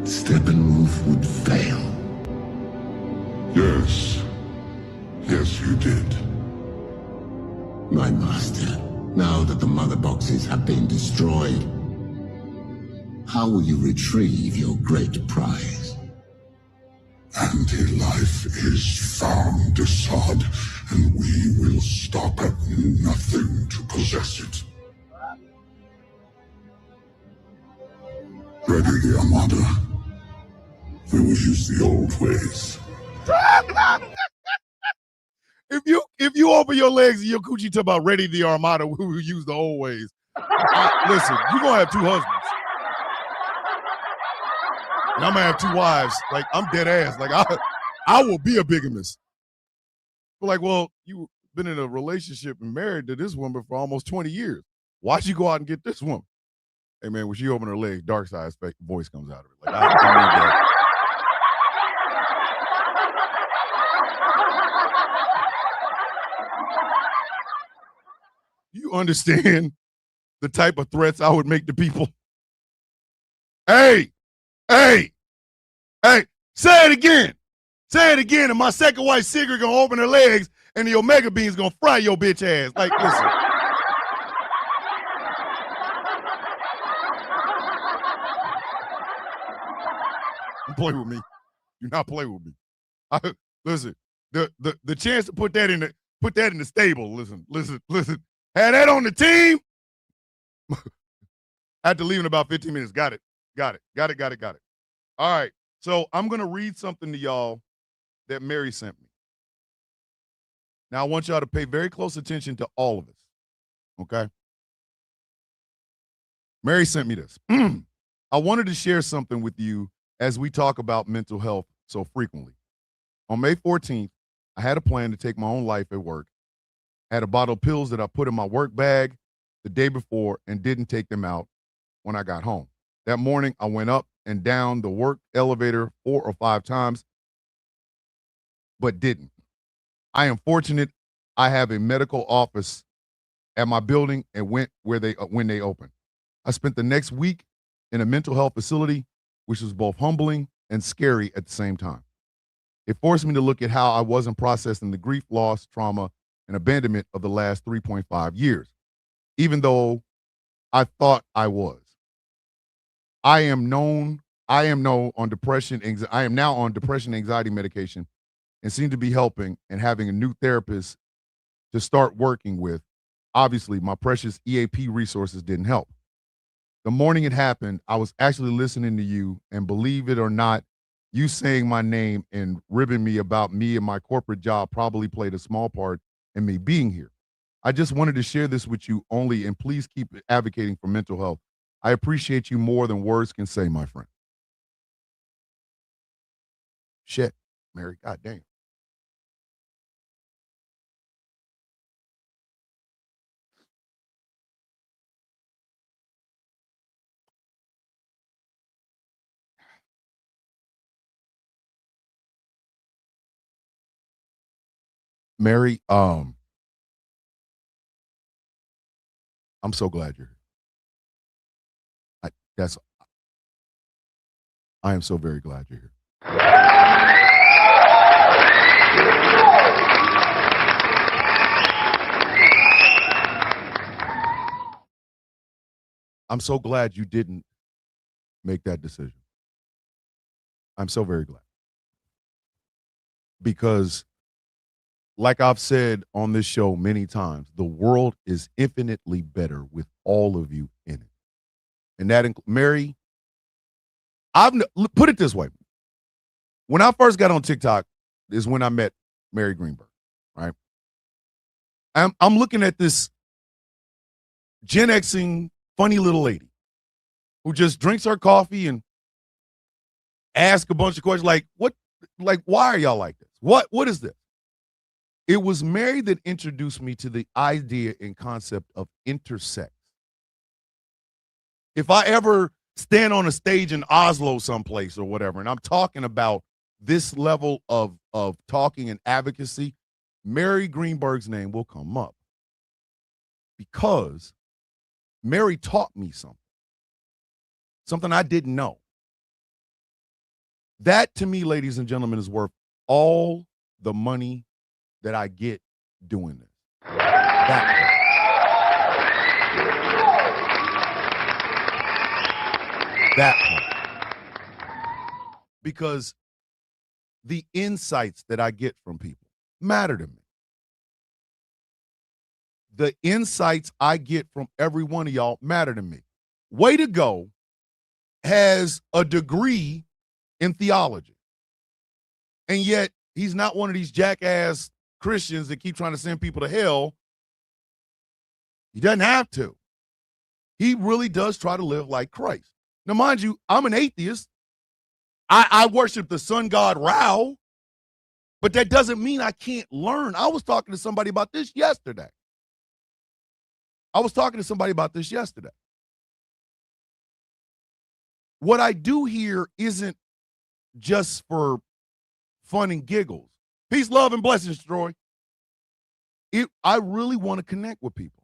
Steppenwolf would fail. Yes. Yes, you did. My master, now that the mother boxes have been destroyed, how will you retrieve your great prize? Anti-life is found, Desaad, and we will stop at nothing to possess it. Ready the Armada. We will use the old ways. If you open your legs and your coochie talk about ready the Armada, we will use the old ways. Listen, you're gonna have 2 husbands. And I'm gonna have 2 wives. Like, I'm dead ass. Like, I will be a bigamist. But like, well, you've been in a relationship and married to this woman for almost 20 years. Why'd you go out and get this woman? Hey man, when she opened her legs, dark side voice comes out of it. Like, I need that. You understand the type of threats I would make to people? Hey, say it again. Say it again, and my second wife, Sigrid, gonna open her legs, and the omega beam's gonna fry your bitch ass. Like, listen. Don't play with me. Do not play with me. Listen, the chance to put that in the stable. Listen. Had that on the team. I had to leave in about 15 minutes. Got it. All right. So I'm going to read something to y'all that Mary sent me. Now, I want y'all to pay very close attention to all of this. Okay? Mary sent me this. I wanted to share something with you as we talk about mental health so frequently. On May 14th, I had a plan to take my own life at work. I had a bottle of pills that I put in my work bag the day before and didn't take them out when I got home. That morning, I went up and down the work elevator 4 or 5 times, but didn't. I am fortunate I have a medical office at my building and went when they opened. I spent the next week in a mental health facility, which was both humbling and scary at the same time. It forced me to look at how I wasn't processing the grief, loss, trauma, and abandonment of the last 3.5 years, even though I thought I was. I am known I am now on depression, anxiety medication, and seem to be helping and having a new therapist to start working with. Obviously, my precious EAP resources didn't help. The morning it happened, I was actually listening to you, and believe it or not, you saying my name and ribbing me about me and my corporate job probably played a small part in me being here. I just wanted to share this with you only, and please keep advocating for mental health. I appreciate you more than words can say, my friend. Shit, Mary, goddamn. Mary, I'm so glad you're here. I am so very glad you're here. I'm so glad you didn't make that decision. I'm so very glad. Because, like I've said on this show many times, the world is infinitely better with all of you in it. And that, Mary, put it this way. When I first got on TikTok is when I met Mary Greenberg, right? I'm looking at this Gen Xing funny little lady who just drinks her coffee and asks a bunch of questions like, why are y'all like this? What is this? It was Mary that introduced me to the idea and concept of intersex. If I ever stand on a stage in Oslo someplace or whatever, and I'm talking about this level of talking and advocacy, Mary Greenberg's name will come up. Because Mary taught me something I didn't know. That, to me, ladies and gentlemen, is worth all the money that I get doing this. That part. Because the insights that I get from people matter to me. The insights I get from every one of y'all matter to me. Way to Go has a degree in theology. And yet he's not one of these jackass Christians that keep trying to send people to hell. He doesn't have to. He really does try to live like Christ. Now, mind you, I'm an atheist. I worship the sun god Ra, but that doesn't mean I can't learn. I was talking to somebody about this yesterday. What I do here isn't just for fun and giggles. Peace, love, and blessings, Troy. I really want to connect with people.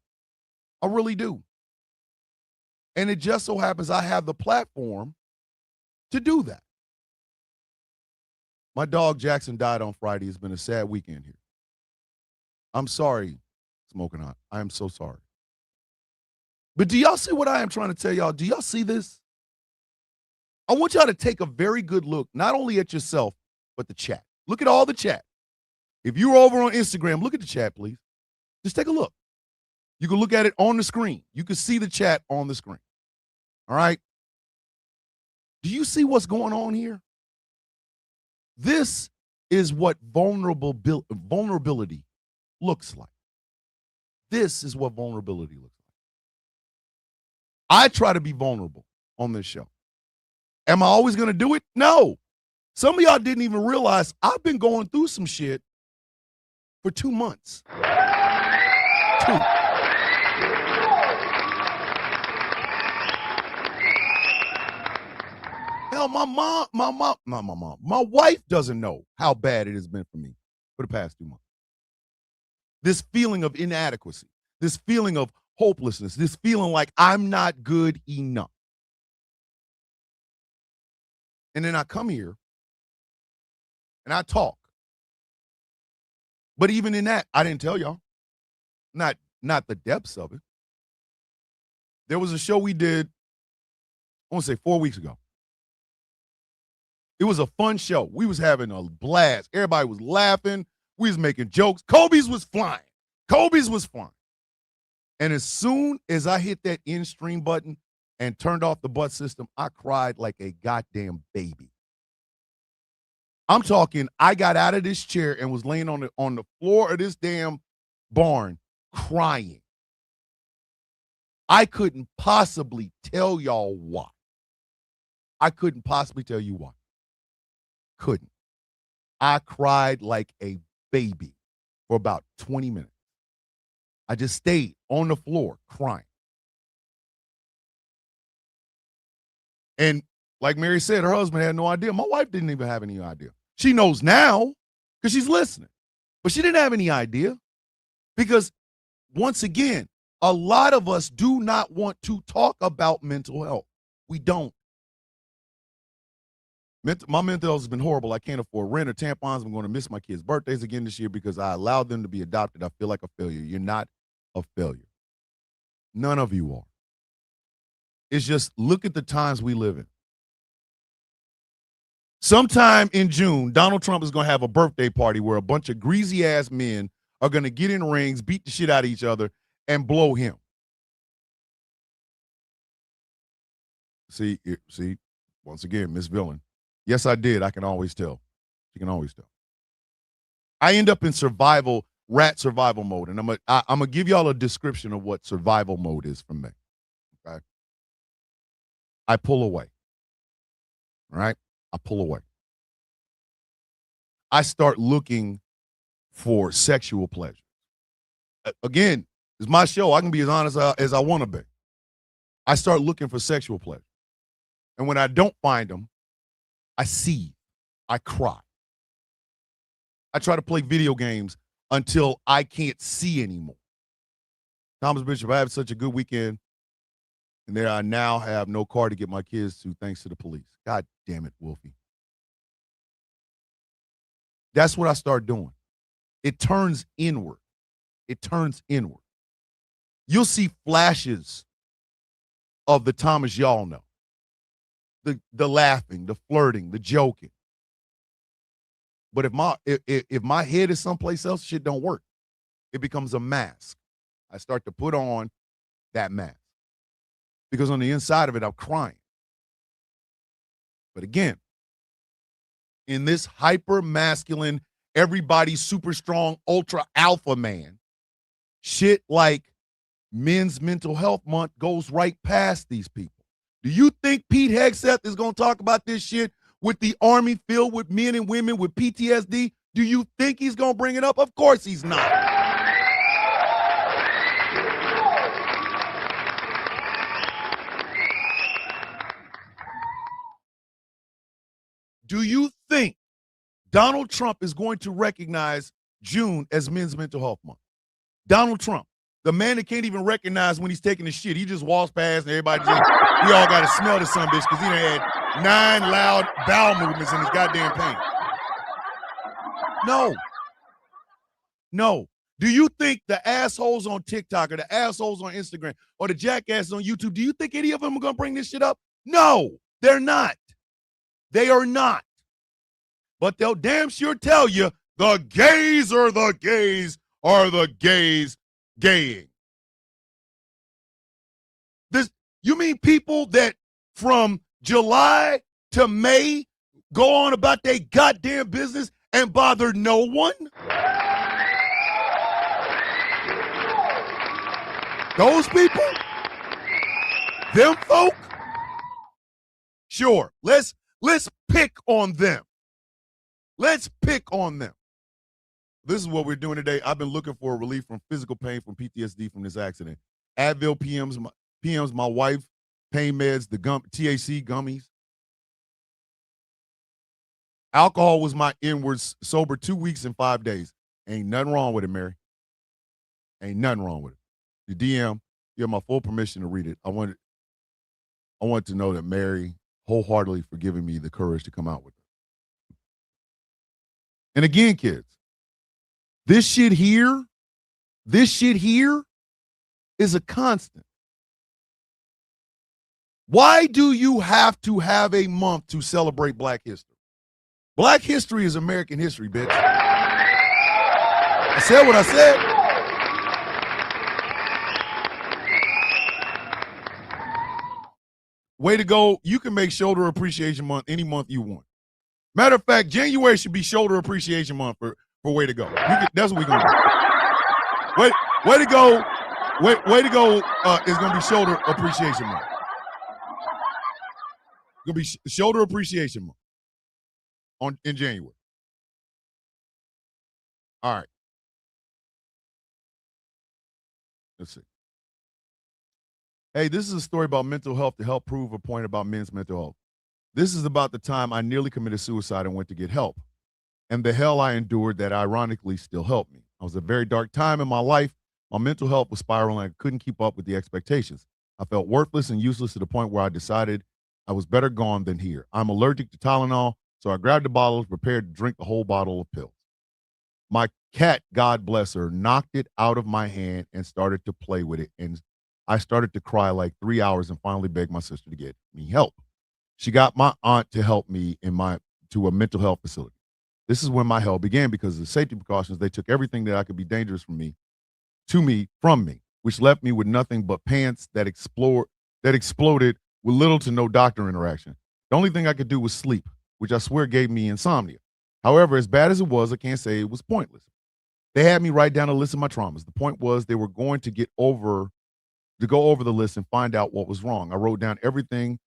I really do. And it just so happens I have the platform to do that. My dog Jackson died on Friday. It's been a sad weekend here. I'm sorry, Smoking Hot. I am so sorry. But do y'all see what I am trying to tell y'all? Do y'all see this? I want y'all to take a very good look, not only at yourself, but the chat. Look at all the chat. If you're over on Instagram, look at the chat, please. Just take a look. You can look at it on the screen. You can see the chat on the screen. All right? Do you see what's going on here? This is what vulnerability looks like. This is what vulnerability looks like. I try to be vulnerable on this show. Am I always going to do it? No. Some of y'all didn't even realize I've been going through some shit for 2 months. 2. Hell, my wife doesn't know how bad it has been for me for the past 2 months. This feeling of inadequacy, this feeling of hopelessness, this feeling like I'm not good enough. And then I come here and I talk. But even in that, I didn't tell y'all. Not the depths of it. There was a show we did, I want to say 4 weeks ago. It was a fun show. We was having a blast. Everybody was laughing. We was making jokes. Kobe's was flying. And as soon as I hit that end stream button and turned off the butt system, I cried like a goddamn baby. I'm talking, I got out of this chair and was laying on the floor of this damn barn crying. I couldn't possibly tell y'all why. I couldn't possibly tell you why. Couldn't. I cried like a baby for about 20 minutes. I just stayed on the floor crying. And like Mary said, her husband had no idea. My wife didn't even have any idea. She knows now because she's listening. But she didn't have any idea because, once again, a lot of us do not want to talk about mental health. We don't. My mental health has been horrible. I can't afford rent or tampons. I'm going to miss my kids' birthdays again this year because I allowed them to be adopted. I feel like a failure. You're not a failure. None of you are. It's just look at the times we live in. Sometime in June, Donald Trump is going to have a birthday party where a bunch of greasy-ass men are going to get in rings, beat the shit out of each other, and blow him. See, once again, Miss Villain. Yes, I did. I can always tell. She can always tell. I end up in rat survival mode, and I'm gonna give y'all a description of what survival mode is for me. Okay. I pull away. All right? I pull away. I start looking for sexual pleasure. Again, it's my show. I can be as honest as I want to be. I start looking for sexual pleasure. And when I don't find them, I see. I cry. I try to play video games until I can't see anymore. Thomas Bishop, I had such a good weekend, and there I now have no car to get my kids to thanks to the police. God damn it, Wolfie. That's what I start doing. It turns inward. You'll see flashes of the Thomas y'all know. The laughing, the flirting, the joking. But if my head is someplace else, shit don't work. It becomes a mask. I start to put on that mask. Because on the inside of it, I'm crying. But again, in this hyper masculine, everybody super strong, ultra alpha man, shit like Men's Mental Health Month goes right past these people. Do you think Pete Hegseth is going to talk about this shit with the army filled with men and women with PTSD? Do you think he's going to bring it up? Of course he's not. Do you think Donald Trump is going to recognize June as Men's Mental Health Month? Donald Trump, the man that can't even recognize when he's taking a shit. He just walks past and everybody just, we all got to smell this son bitch because he done had 9 loud bowel movements in his goddamn pants. No. Do you think the assholes on TikTok or the assholes on Instagram or the jackasses on YouTube, do you think any of them are going to bring this shit up? No, they're not. They are not. But they'll damn sure tell you the gays are the gays are the gays gaying. You mean people that from July to May go on about their goddamn business and bother no one? Those people? Them folk? Sure. Let's pick on them. Let's pick on them. This is what we're doing today. I've been looking for relief from physical pain from PTSD from this accident. Advil PMs, my wife, pain meds, the THC gummies. Alcohol was my inwards, sober 2 weeks and 5 days. Ain't nothing wrong with it, Mary. Ain't nothing wrong with it. The DM, you have my full permission to read it. I want to know that Mary wholeheartedly for giving me the courage to come out with it. And again, kids, this shit here is a constant. Why do you have to have a month to celebrate Black history? Black history is American history, bitch. I said what I said. Way to go. You can make Shoulder Appreciation Month any month you want. Matter of fact, January should be Shoulder Appreciation Month for Way to Go. That's what we're going to do. Way to go. Way to go is going to be Shoulder Appreciation Month. Going to be Shoulder Appreciation Month in January. All right. Let's see. Hey, this is a story about mental health to help prove a point about men's mental health. This is about the time I nearly committed suicide and went to get help, and the hell I endured that ironically still helped me. I was a very dark time in my life. My mental health was spiraling. I couldn't keep up with the expectations. I felt worthless and useless to the point where I decided I was better gone than here. I'm allergic to Tylenol, so I grabbed the bottle, prepared to drink the whole bottle of pills. My cat, God bless her, knocked it out of my hand and started to play with it, and I started to cry like 3 hours and finally begged my sister to get me help. She got my aunt to help me to a mental health facility. This is when my hell began because of the safety precautions. They took everything that could be dangerous from me, which left me with nothing but pants that exploded with little to no doctor interaction. The only thing I could do was sleep, which I swear gave me insomnia. However, as bad as it was, I can't say it was pointless. They had me write down a list of my traumas. The point was they were going to go over the list and find out what was wrong. I wrote down everything.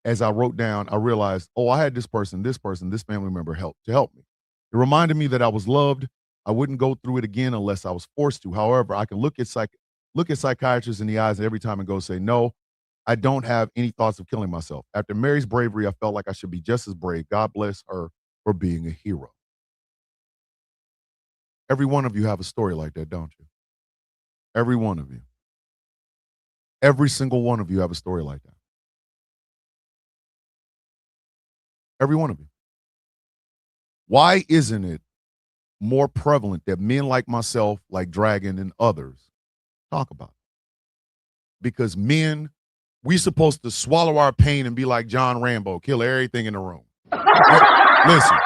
As I wrote down, I realized, I had this person, this family member to help me. It reminded me that I was loved. I wouldn't go through it again unless I was forced to. However, I can look at psychiatrists in the eyes every time and go say, no, I don't have any thoughts of killing myself. After Mary's bravery, I felt like I should be just as brave. God bless her for being a hero. Every one of you have a story like that, don't you? Every one of you. Every single one of you have a story like that. Every one of you. Why isn't it more prevalent that men like myself, like Dragon and others, talk about it? Because men, we're supposed to swallow our pain and be like John Rambo, kill everything in the room. Listen.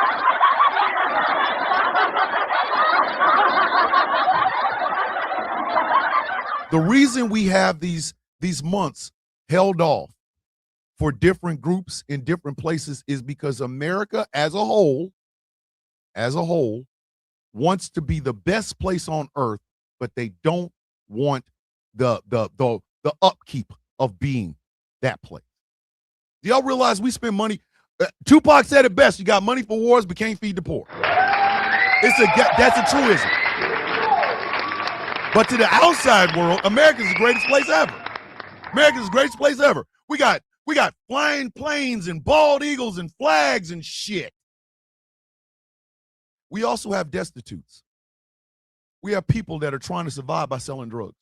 The reason we have these months held off for different groups in different places is because America as a whole wants to be the best place on earth, but they don't want the upkeep of being that place. Do y'all realize we spend money? Tupac said it best: you got money for wars, but can't feed the poor. That's a truism. But to the outside world, America's the greatest place ever. America's the greatest place ever. We got flying planes and bald eagles and flags and shit. We also have destitutes. We have people that are trying to survive by selling drugs.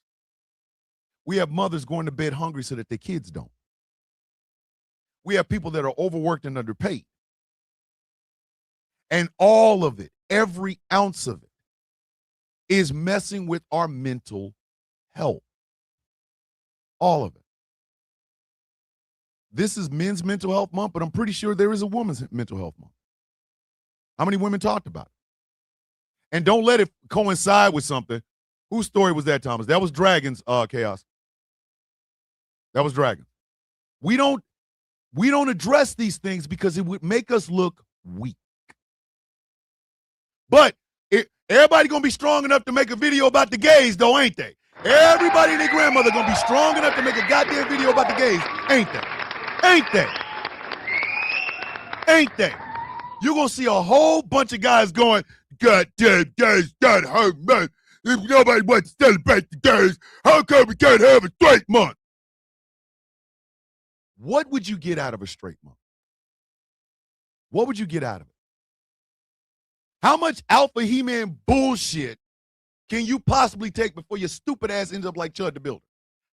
We have mothers going to bed hungry so that their kids don't. We have people that are overworked and underpaid. And all of it, every ounce of it, is messing with our mental health. All of it. This is Men's Mental Health Month, but I'm pretty sure there is a Women's Mental Health Month. How many women talked about it? And don't let it coincide with something. Whose story was that, Thomas? That was Dragon's chaos. That was Dragon. We don't address these things because it would make us look weak. But everybody gonna be strong enough to make a video about the gays, though, ain't they? Everybody and their grandmother gonna be strong enough to make a goddamn video about the gays, ain't they? Ain't they? Ain't they? You're gonna see a whole bunch of guys going, goddamn gays, that hurt me. If nobody wants to celebrate the gays, how come we can't have a straight month? What would you get out of a straight month? What would you get out of it? How much alpha He-Man bullshit can you possibly take before your stupid ass ends up like Chud the Builder?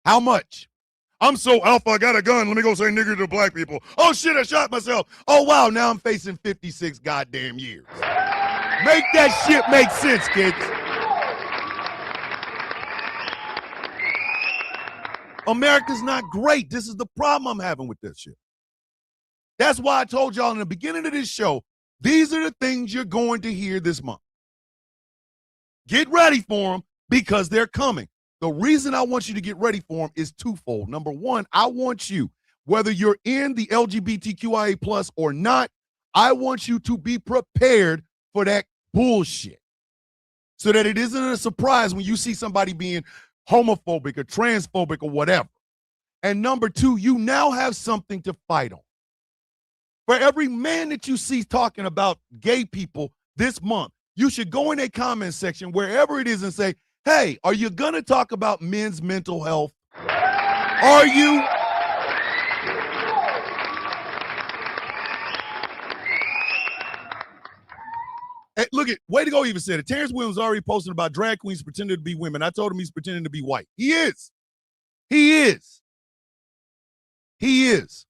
How much? I'm so alpha, I got a gun. Let me go say nigger to black people. Oh, shit, I shot myself. Oh, wow, now I'm facing 56 goddamn years. Make that shit make sense, kids. America's not great. This is the problem I'm having with this shit. That's why I told y'all in the beginning of this show, These are the things you're going to hear this month. Get ready for them because they're coming. The reason I want you to get ready for them is twofold. Number one, I want you, whether you're in the LGBTQIA plus or not, I want you to be prepared for that bullshit so that it isn't a surprise when you see somebody being homophobic or transphobic or whatever. And number two, you now have something to fight on. For every man that you see talking about gay people this month, you should go in a comment section, wherever it is, and say, hey, are you going to talk about men's mental health? Are you? Hey, look at, way to go even said it. Terrence Williams already posted about drag queens pretending to be women. I told him he's pretending to be white. He is. He is. He is.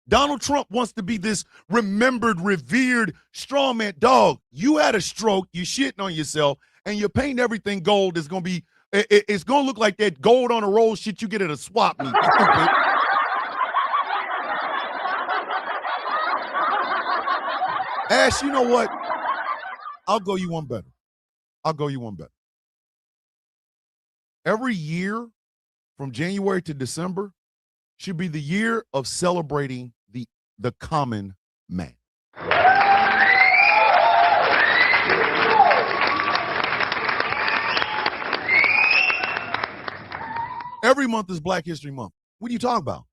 Donald Trump wants to be this remembered, revered strawman. Dog, you had a stroke, you shitting on yourself, and you're painting everything gold. It's going to be, it's going to look like that gold on a roll shit you get at a swap meet. Ash, you know what? I'll go you one better. I'll go you one better. Every year from January to December should be the year of celebrating the common man. Every month is Black History Month. What are you talking about?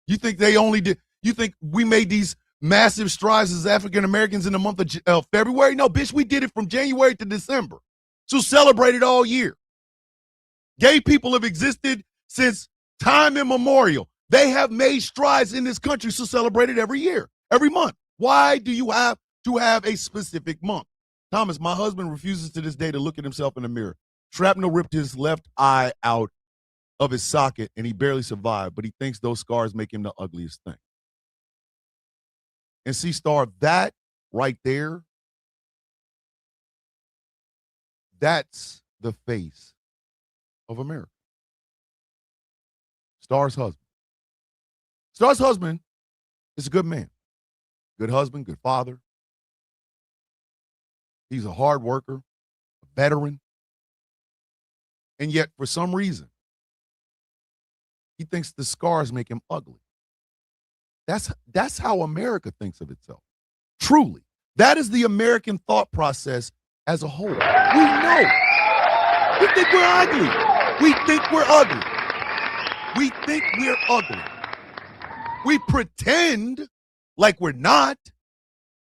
You think they only did, you think we made these massive strides as African Americans in the month of February? No, bitch, we did it from January to December. So celebrate it all year. Gay people have existed since time immemorial. They have made strides in this country, so celebrate it every year, every month. Why do you have to have a specific month? Thomas, my husband refuses to this day to look at himself in the mirror. Shrapnel ripped his left eye out of his socket, and he barely survived, but he thinks those scars make him the ugliest thing. And see, Star, that right there, that's the face of America. Star's husband. Star's husband is a good man. Good husband, good father. He's a hard worker, a veteran. And yet, for some reason, he thinks the scars make him ugly. That's how America thinks of itself. Truly. That is the American thought process as a whole. We know. We think we're ugly. We think we're ugly. We think we're ugly. We pretend like we're not,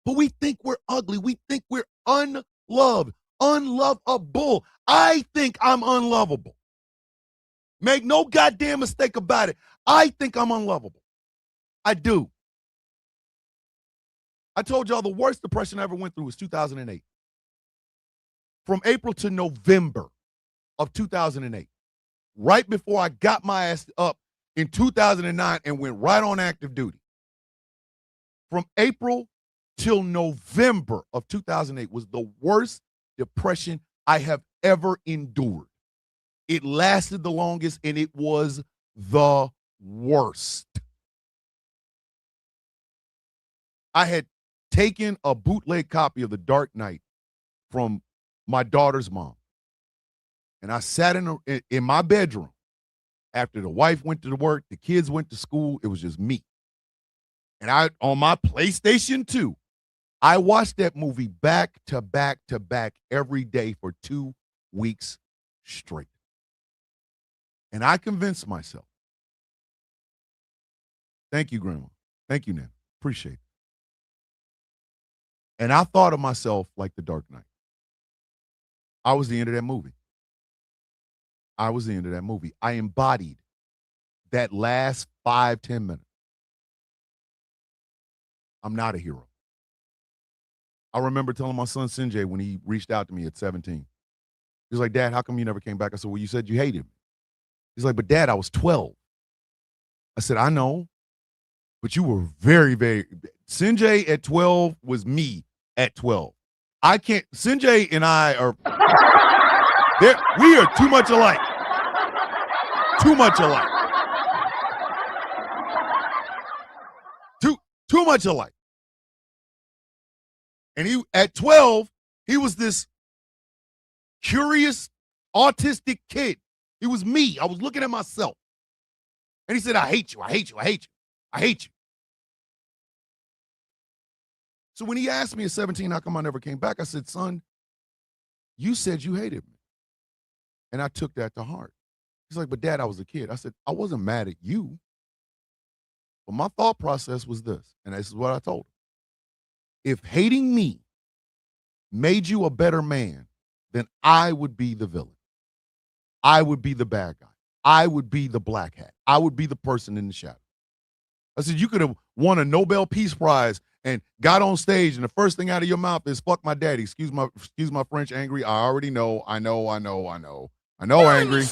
but we think we're ugly. We think we're unloved, unlovable. I think I'm unlovable. Make no goddamn mistake about it. I think I'm unlovable. I do. I told y'all the worst depression I ever went through was 2008. From April to November of 2008, right before I got my ass up in 2009 and went right on active duty. From April till November of 2008 was the worst depression I have ever endured. It lasted the longest, and it was the worst. I had taken a bootleg copy of The Dark Knight from my daughter's mom, and I sat in my bedroom after the wife went to work, the kids went to school. It was just me. And I, on my PlayStation 2, I watched that movie back to back to back every day for 2 weeks straight. And I convinced myself. Thank you, Grandma. Thank you, Nan. Appreciate it. And I thought of myself like the Dark Knight. I was the end of that movie. I was the end of that movie. I embodied that last 5-10 minutes. I'm not a hero. I remember telling my son, Sinjay, when he reached out to me at 17. He was like, Dad, how come you never came back? I said, well, you said you hated me. He's like, but Dad, I was 12. I said, I know, but you were very, very, Sinjay at 12 was me at 12. I can't, Sinjay and I are, we are too much alike. Too much alike. Too much alike. And he at 12, he was this curious, autistic kid. He was me. I was looking at myself. And he said, I hate you, I hate you, I hate you, I hate you. So when he asked me at 17 how come I never came back, I said, son, you said you hated me. And I took that to heart. He's like, but Dad, I was a kid. I said, I wasn't mad at you. But my thought process was this, and this is what I told him. If hating me made you a better man, then I would be the villain. I would be the bad guy. I would be the black hat. I would be the person in the shadow. I said, you could have won a Nobel Peace Prize and got on stage, and the first thing out of your mouth is "fuck my daddy." Excuse my French, angry. I already know. I know, angry.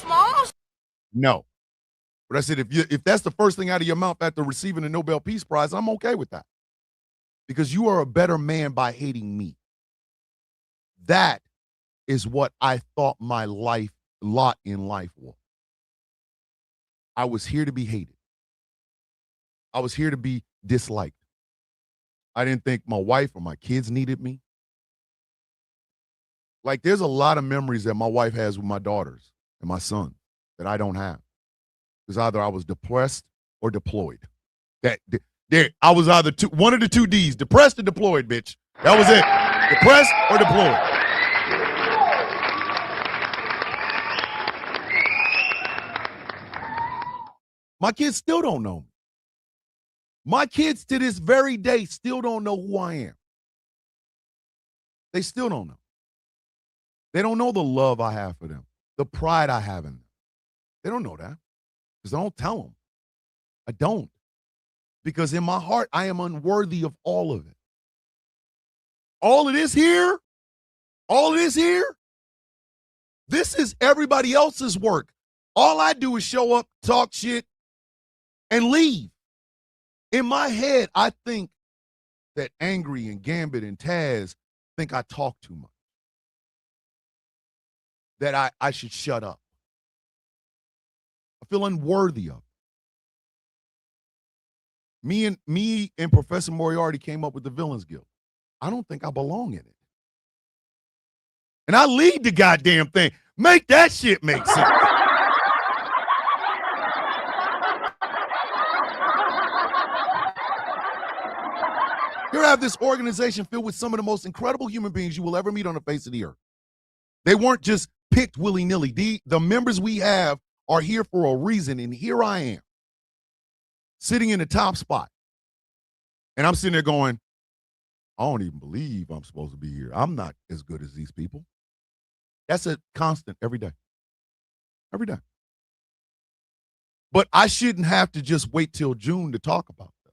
No. But I said, if that's the first thing out of your mouth after receiving a Nobel Peace Prize, I'm okay with that. Because you are a better man by hating me. That is what I thought my lot in life was. I was here to be hated. I was here to be disliked. I didn't think my wife or my kids needed me. Like, there's a lot of memories that my wife has with my daughters and my son that I don't have. Because either I was depressed or deployed. I was either one of the two D's, depressed or deployed, bitch. That was it. Depressed or deployed. My kids still don't know me. My kids to this very day still don't know who I am. They still don't know. They don't know the love I have for them, the pride I have in them. They don't know that because I don't tell them. I don't. Because in my heart, I am unworthy of all of it. All of this here, this is everybody else's work. All I do is show up, talk shit, and leave. In my head, I think that Angry and Gambit and Taz think I talk too much. That I should shut up. I feel unworthy of it. Me and Professor Moriarty came up with the Villains Guild. I don't think I belong in it. And I lead the goddamn thing. Make that shit make sense. You have this organization filled with some of the most incredible human beings you will ever meet on the face of the earth. They weren't just picked willy-nilly. The members we have are here for a reason, and here I am, sitting in the top spot. And I'm sitting there going, I don't even believe I'm supposed to be here. I'm not as good as these people. That's a constant every day. Every day. But I shouldn't have to just wait till June to talk about that.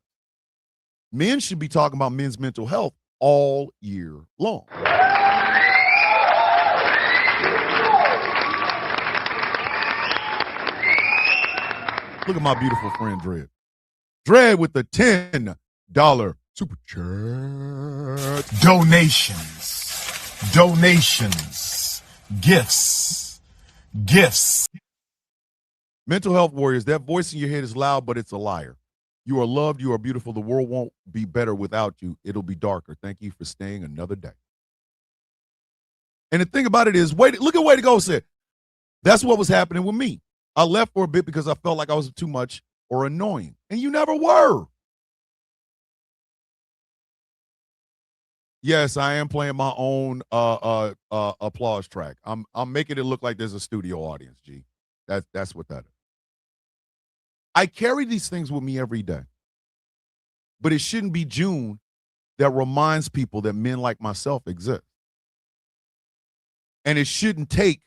Men should be talking about men's mental health all year long. Look at my beautiful friend Dredd. Dredd with the $10 super chat. Donations. Gifts. Mental health warriors, that voice in your head is loud, but it's a liar. You are loved. You are beautiful. The world won't be better without you. It'll be darker. Thank you for staying another day. And the thing about it is, look at Way to Go said. That's what was happening with me. I left for a bit because I felt like I was too much or annoying. And you never were. Yes, I am playing my own applause track. I'm making it look like there's a studio audience, G. That's what that is. I carry these things with me every day. But it shouldn't be June that reminds people that men like myself exist. And it shouldn't take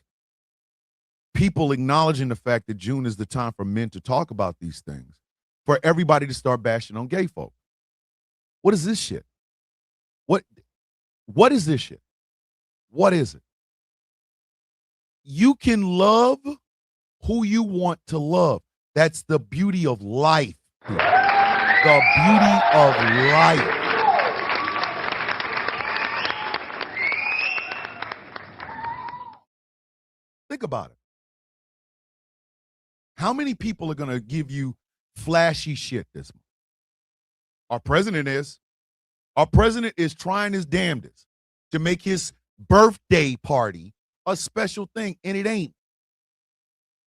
people acknowledging the fact that June is the time for men to talk about these things for everybody to start bashing on gay folk. What is this shit? What is this shit? What is it? You can love who you want to love. That's the beauty of life. The beauty of life. Think about it. How many people are going to give you flashy shit this month? Our president is. Our president is trying his damnedest to make his birthday party a special thing, and it ain't.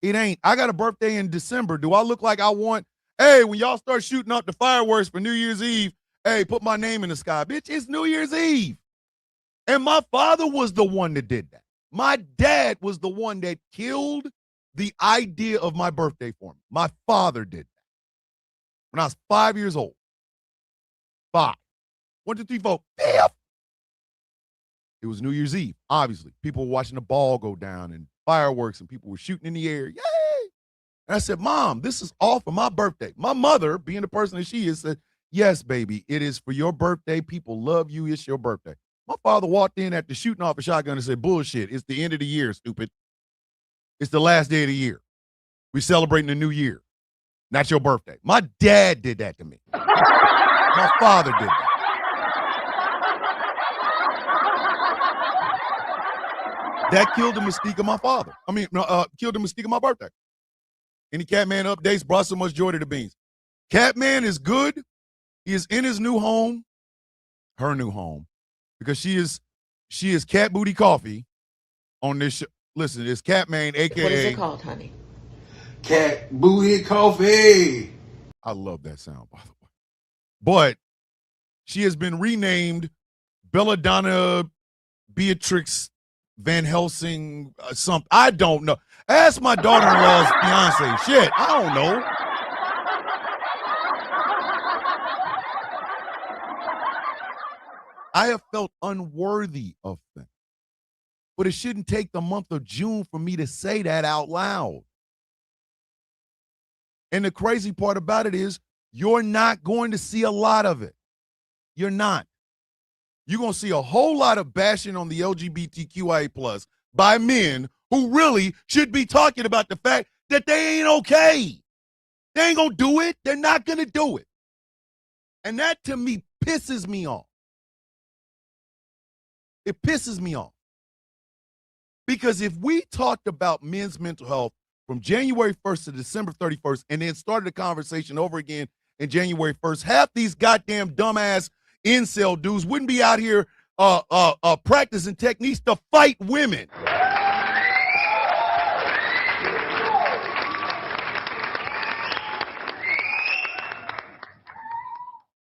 It ain't. I got a birthday in December. Do I look like I want, hey, when y'all start shooting up the fireworks for New Year's Eve, hey, put my name in the sky. Bitch, it's New Year's Eve. And my father was the one that did that. My dad was the one that killed the idea of my birthday for me. My father did that when I was 5 years old. 5. 1, 2, 3, 4, 5. It was New Year's Eve, obviously. People were watching the ball go down and fireworks, and people were shooting in the air. Yay! And I said, Mom, this is all for my birthday. My mother, being the person that she is, said, yes, baby, it is for your birthday. People love you. It's your birthday. My father walked in after shooting off a shotgun and said, bullshit. It's the end of the year, stupid. It's the last day of the year. We're celebrating the new year. Not your birthday. My dad did that to me. My father did that. That killed the mystique of my father. Killed the mystique of my birthday. Any Catman updates brought so much joy to the beans. Catman is good. He is in his new home, her new home, because she is Cat Booty Coffee on this show. Listen, it's Catman, a.k.a. What is it called, honey? Cat Booty Coffee. I love that sound, by the way. But she has been renamed Belladonna Beatrix Van Helsing something. I don't know. Ask my daughter-in-law's fiance. Shit, I don't know. I have felt unworthy of things. But it shouldn't take the month of June for me to say that out loud. And the crazy part about it is you're not going to see a lot of it. You're not. You're going to see a whole lot of bashing on the LGBTQIA plus by men who really should be talking about the fact that they ain't okay. They ain't going to do it. They're not going to do it. And that, to me, pisses me off. It pisses me off. Because if we talked about men's mental health from January 1st to December 31st and then started the conversation over again in January 1st, half these goddamn dumbass incel dudes wouldn't be out here practicing techniques to fight women.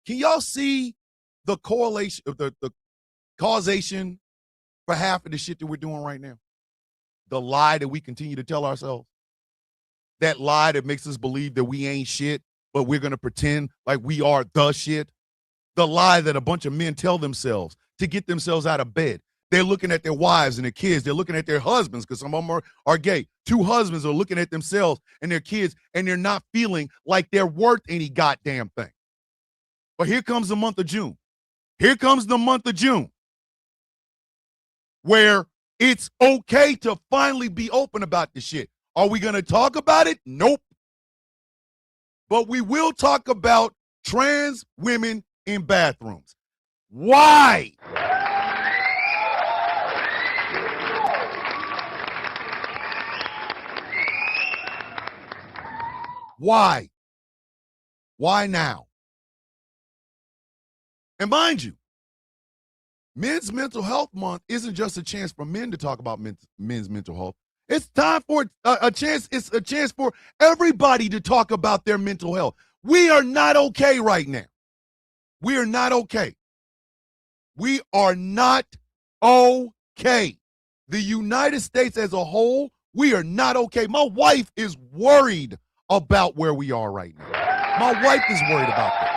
Can y'all see the correlation of the causation for half of the shit that we're doing right now? The lie that we continue to tell ourselves. That lie that makes us believe that we ain't shit, but we're going to pretend like we are the shit. The lie that a bunch of men tell themselves to get themselves out of bed. They're looking at their wives and their kids. They're looking at their husbands, because some of them are gay. 2 husbands are looking at themselves and their kids, and they're not feeling like they're worth any goddamn thing. But here comes the month of June. Here comes the month of June, where it's okay to finally be open about this shit. Are we going to talk about it? Nope. But we will talk about trans women in bathrooms. Why? Why? Why now? And mind you, Men's Mental Health Month isn't just a chance for men to talk about men's mental health. It's time for a chance. It's a chance for everybody to talk about their mental health. We are not okay right now. We are not okay. We are not okay. The United States as a whole, we are not okay. My wife is worried about where we are right now. My wife is worried about this.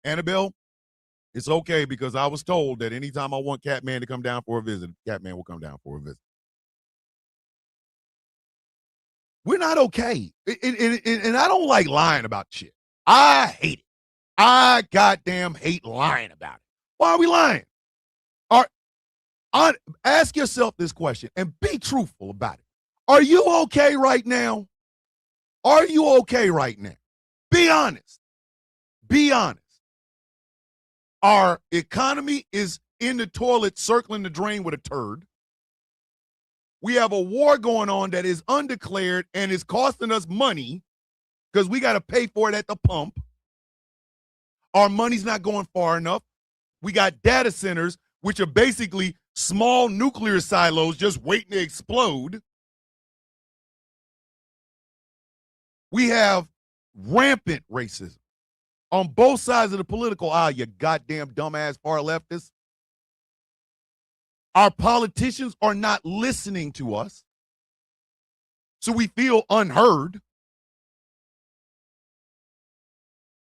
Annabelle, it's okay, because I was told that anytime I want Catman to come down for a visit, Catman will come down for a visit. We're not okay. And I don't like lying about shit. I hate it. I goddamn hate lying about it. Why are we lying? Ask yourself this question and be truthful about it. Are you okay right now? Are you okay right now? Be honest. Be honest. Our economy is in the toilet circling the drain with a turd. We have a war going on that is undeclared and is costing us money because we got to pay for it at the pump. Our money's not going far enough. We got data centers, which are basically small nuclear silos just waiting to explode. We have rampant racism on both sides of the political aisle, you goddamn dumbass far leftists. Our politicians are not listening to us, so we feel unheard.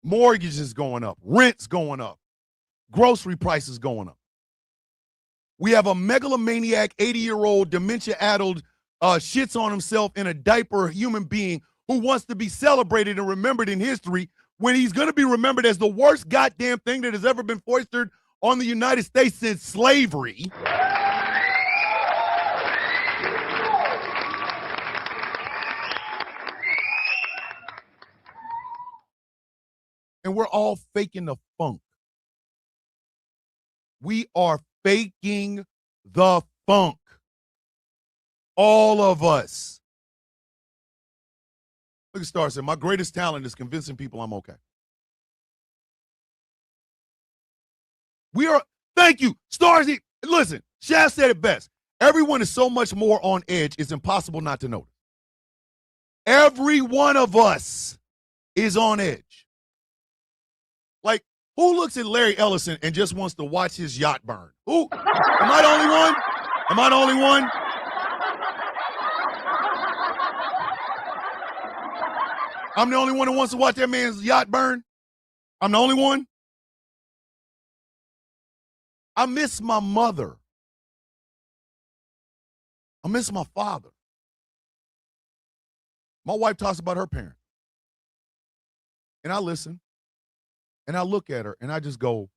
Mortgages going up, rents going up, grocery prices going up. We have a megalomaniac 80-year-old dementia-addled shits on himself in a diaper human being who wants to be celebrated and remembered in history when he's going to be remembered as the worst goddamn thing that has ever been foisted on the United States since slavery. And we're all faking the funk. We are faking the funk. All of us. Look at Star said, my greatest talent is convincing people I'm okay. We are, thank you. Stars, listen, Shaz said it best. Everyone is so much more on edge, it's impossible not to notice. Every one of us is on edge. Like, who looks at Larry Ellison and just wants to watch his yacht burn? Who? Am I the only one? Am I the only one? I'm the only one who wants to watch that man's yacht burn? I'm the only one? I miss my mother. I miss my father. My wife talks about her parents. And I listen. And I look at her and I just go,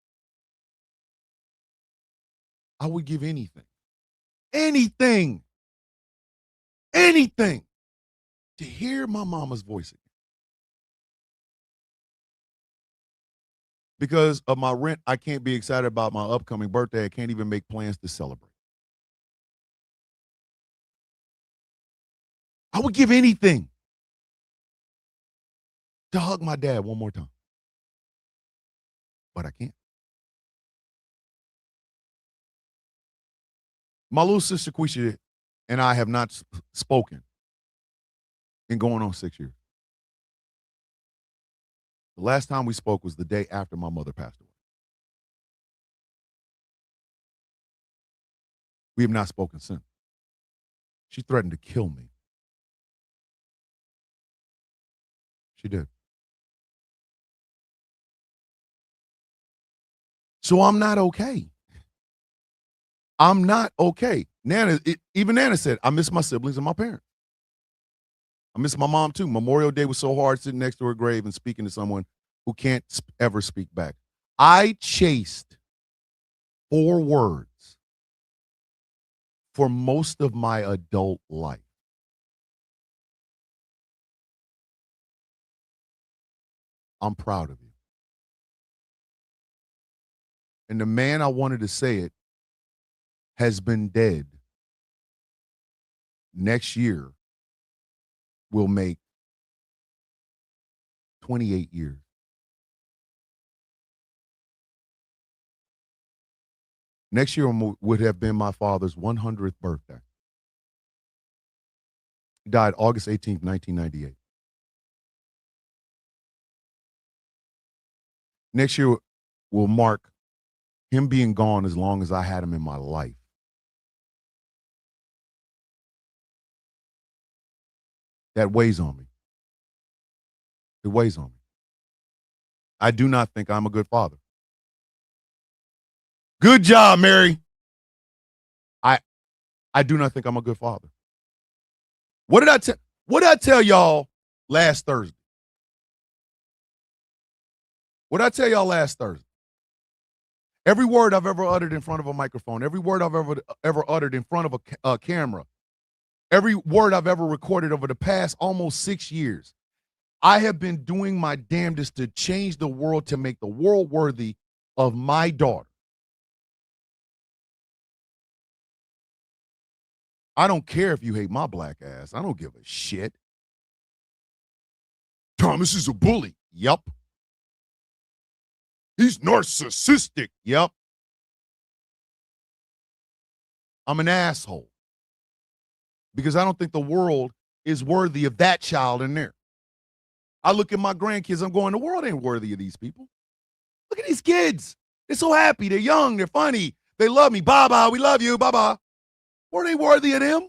I would give anything to hear my mama's voice again. Because of my rent, I can't be excited about my upcoming birthday. I can't even make plans to celebrate. I would give anything to hug my dad one more time. But I can't. My little sister Quisha and I have not spoken in going on 6 years. The last time we spoke was the day after my mother passed away. We have not spoken since. She threatened to kill me. She did. So I'm not okay. I'm not okay. Even Nana said, I miss my siblings and my parents. I miss my mom too. Memorial Day was so hard sitting next to her grave and speaking to someone who can't ever speak back. I chased 4 words for most of my adult life. I'm proud of you. And the man I wanted to say it has been dead. Next year will make 28 years. Next year would have been my father's 100th birthday. He died August 18th, 1998. Next year will mark him being gone as long as I had him in my life. That weighs on me. It weighs on me. I do not think I'm a good father. Good job, Mary. I do not think I'm a good father. What did I tell y'all last Thursday? What did I tell y'all last Thursday? Every word I've ever uttered in front of a microphone, every word I've ever uttered in front of a camera, every word I've ever recorded over the past almost 6 years, I have been doing my damnedest to change the world, to make the world worthy of my daughter. I don't care if you hate my black ass. I don't give a shit. Thomas is a bully. Yep. He's narcissistic. Yep. I'm an asshole. Because I don't think the world is worthy of that child in there. I look at my grandkids, I'm going, the world ain't worthy of these people. Look at these kids. They're so happy. They're young. They're funny. They love me. Baba, we love you. Baba. Were they worthy of them?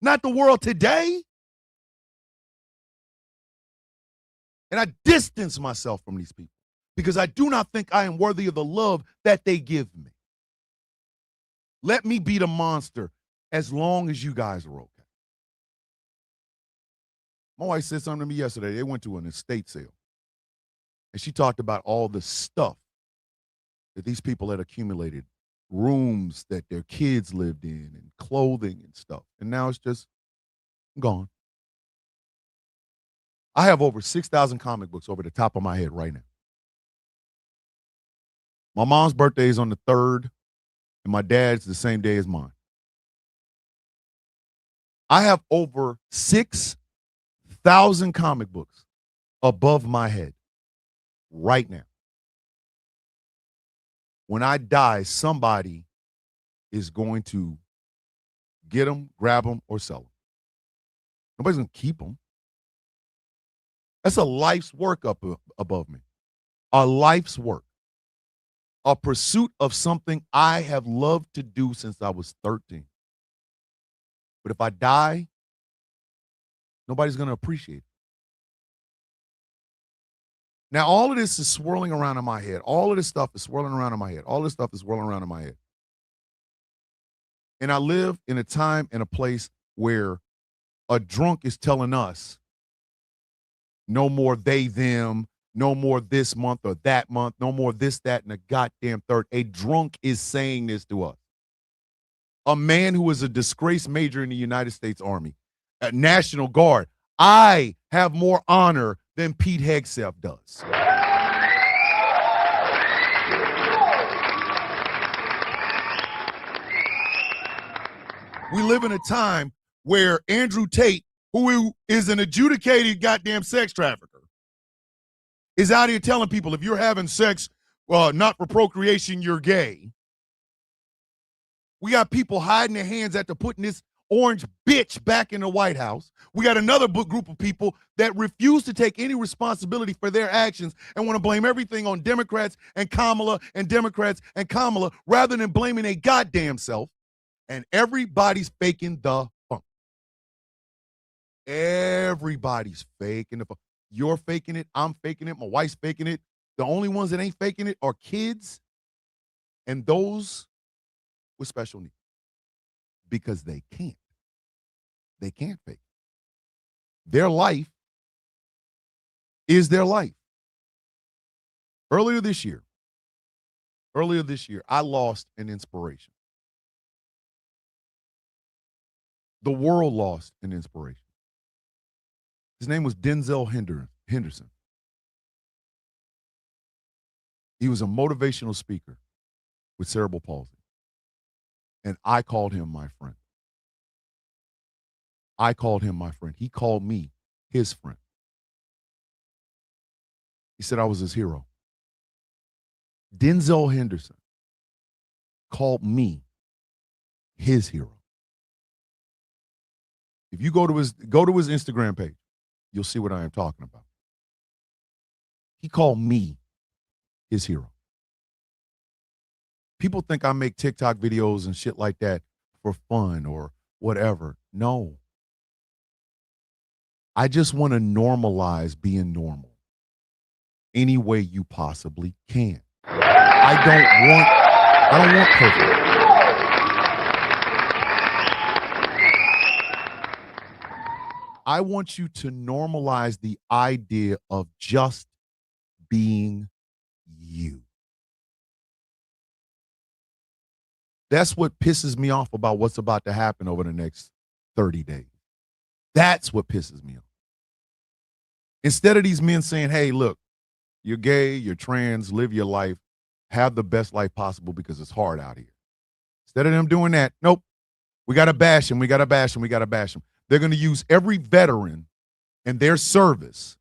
Not the world today. And I distance myself from these people because I do not think I am worthy of the love that they give me. Let me be the monster as long as you guys are okay. My wife said something to me yesterday. They went to an estate sale. And she talked about all the stuff that these people had accumulated, rooms that their kids lived in and clothing and stuff. And now it's just gone. I have over 6,000 comic books over the top of my head right now. My mom's birthday is on the 3rd, and my dad's the same day as mine. I have over 6,000 comic books above my head right now. When I die, somebody is going to get them, grab them, or sell them. Nobody's going to keep them. That's a life's work up above me. A life's work. A pursuit of something I have loved to do since I was 13. But if I die, nobody's going to appreciate it. Now, all of this is swirling around in my head. All of this stuff is swirling around in my head. All this stuff is swirling around in my head. And I live in a time and a place where a drunk is telling us, no more they, them, no more this month or that month, no more this, that, and the goddamn third. A drunk is saying this to us. A man who is a disgraced major in the United States Army, a National Guard. I have more honor than Pete Hegseth does. We live in a time where Andrew Tate, who is an adjudicated goddamn sex trafficker, is out here telling people if you're having sex, not for procreation, you're gay. We got people hiding their hands after putting this orange bitch back in the White House. We got another group of people that refuse to take any responsibility for their actions and want to blame everything on Democrats and Kamala and Democrats and Kamala rather than blaming a goddamn self. And everybody's faking the funk. Everybody's faking the funk. You're faking it. I'm faking it. My wife's faking it. The only ones that ain't faking it are kids and those with special needs. Because they can't. They can't fake it. Their life is their life. Earlier this year, I lost an inspiration. The world lost an inspiration. His name was Denzel Henderson. He was a motivational speaker with cerebral palsy. And I called him my friend. I called him my friend. He called me his friend. He said I was his hero. Denzel Henderson called me his hero. If you go to his Instagram page, you'll see what I am talking about. He called me his hero. People think I make TikTok videos and shit like that for fun or whatever. No. I just want to normalize being normal any way you possibly can. I don't want perfect. I want you to normalize the idea of just being you. That's what pisses me off about what's about to happen over the next 30 days. That's what pisses me off. Instead of these men saying, hey, look, you're gay, you're trans, live your life, have the best life possible because it's hard out here. Instead of them doing that, nope. We got to bash them. We got to bash them. We got to bash them. They're going to use every veteran and their service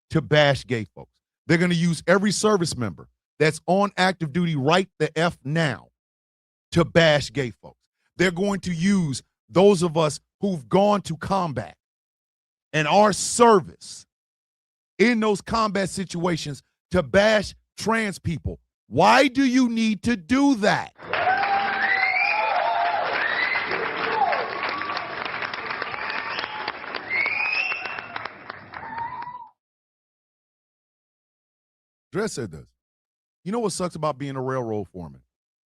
to bash gay folks. They're going to use every service member that's on active duty right the F now to bash gay folks. They're going to use those of us who've gone to combat and our service in those combat situations to bash trans people. Why do you need to do that? Dress said this. You know what sucks about being a railroad foreman?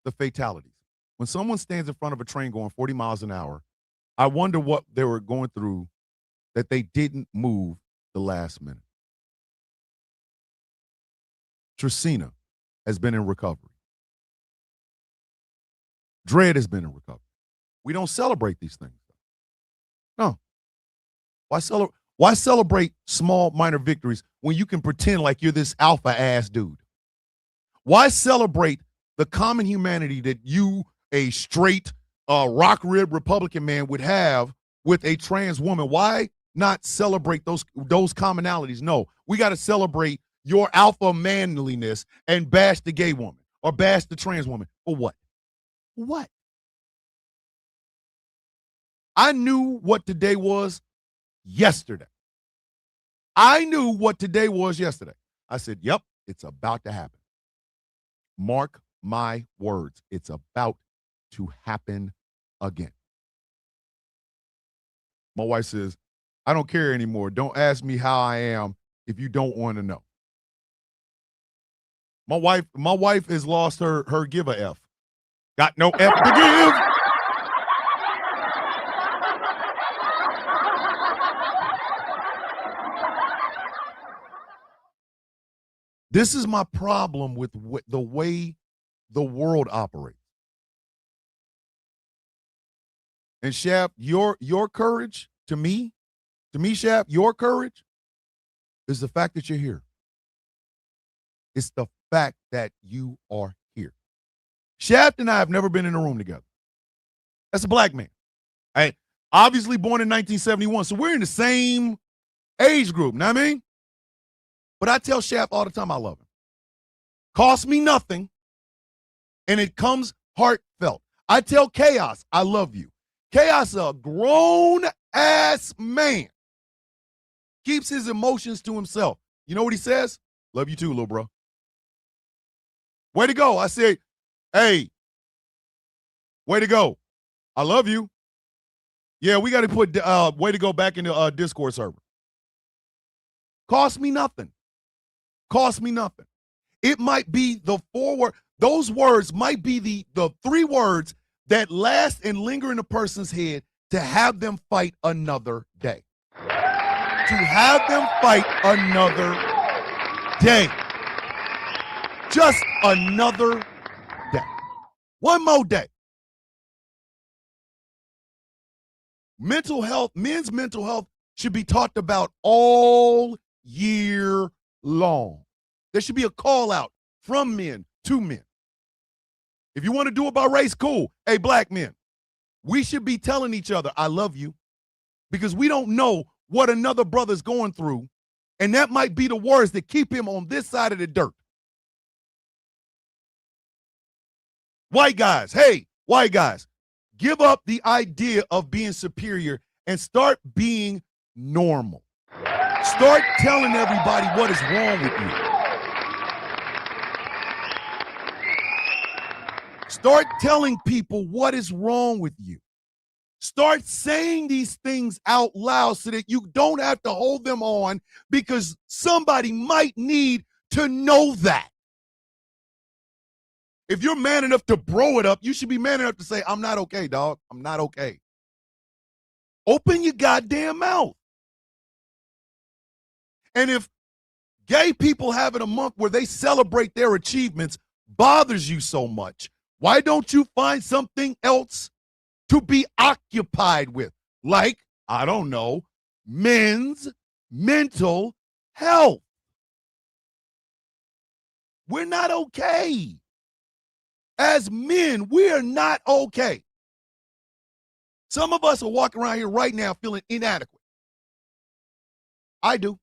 The fatalities. When someone stands in front of a train going 40 miles an hour, I wonder what they were going through that they didn't move the last minute. Tracina has been in recovery. Dredd has been in recovery. We don't celebrate these things. No. Why celebrate small, minor victories when you can pretend like you're this alpha-ass dude? Why celebrate the common humanity that you, a straight, rock-ribbed Republican man, would have with a trans woman? Why not celebrate those commonalities? No, we got to celebrate your alpha manliness and bash the gay woman or bash the trans woman. For what? What? I knew what today was yesterday. I knew what today was yesterday. I said, yep, it's about to happen. Mark my words. It's about to happen again. My wife says, I don't care anymore. Don't ask me how I am if you don't want to know. My wife has lost her give a F. Got no F to give. This is my problem with the way the world operates. And Shab, your courage to me, Shab, your courage is the fact that you're here. It's the fact that you are here. Shaft and I have never been in a room together. That's a black man. I obviously born in 1971, so we're in the same age group, know what I mean? But I tell Shaft all the time I love him. Costs me nothing, and it comes heartfelt. I tell Chaos I love you. Chaos, a grown-ass man, keeps his emotions to himself. You know what he says? Love you too, little bro. Way to go. I say, hey, way to go. I love you. Yeah, we got to put way to go back in the Discord server. Cost me nothing. Cost me nothing. It might be the those words might be the three words that last and linger in a person's head to have them fight another day. To have them fight another day. Just another day. One more day. Mental health, men's mental health should be talked about all year long. There should be a call out from men to men. If you want to do it by race, cool. Hey, black men, we should be telling each other, I love you, because we don't know what another brother's going through, and that might be the words that keep him on this side of the dirt. White guys, hey, white guys, give up the idea of being superior and start being normal. Start telling everybody what is wrong with you. Start telling people what is wrong with you. Start saying these things out loud so that you don't have to hold them on, because somebody might need to know that. If you're man enough to bro it up, you should be man enough to say, I'm not okay, dog. I'm not okay. Open your goddamn mouth. And if gay people having a month where they celebrate their achievements bothers you so much, why don't you find something else to be occupied with? Like, I don't know, men's mental health. We're not okay. As men, we are not okay. Some of us are walking around here right now feeling inadequate. I do.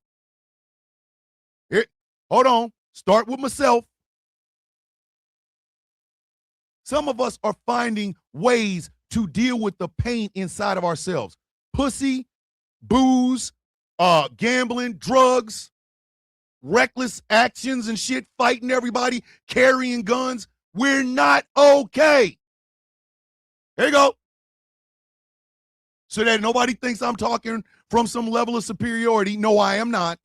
Here, hold on. Start with myself. Some of us are finding ways to deal with the pain inside of ourselves. Pussy, booze, gambling, drugs, reckless actions and shit, fighting everybody, carrying guns. We're not okay. There you go. So that nobody thinks I'm talking from some level of superiority. No, I am not.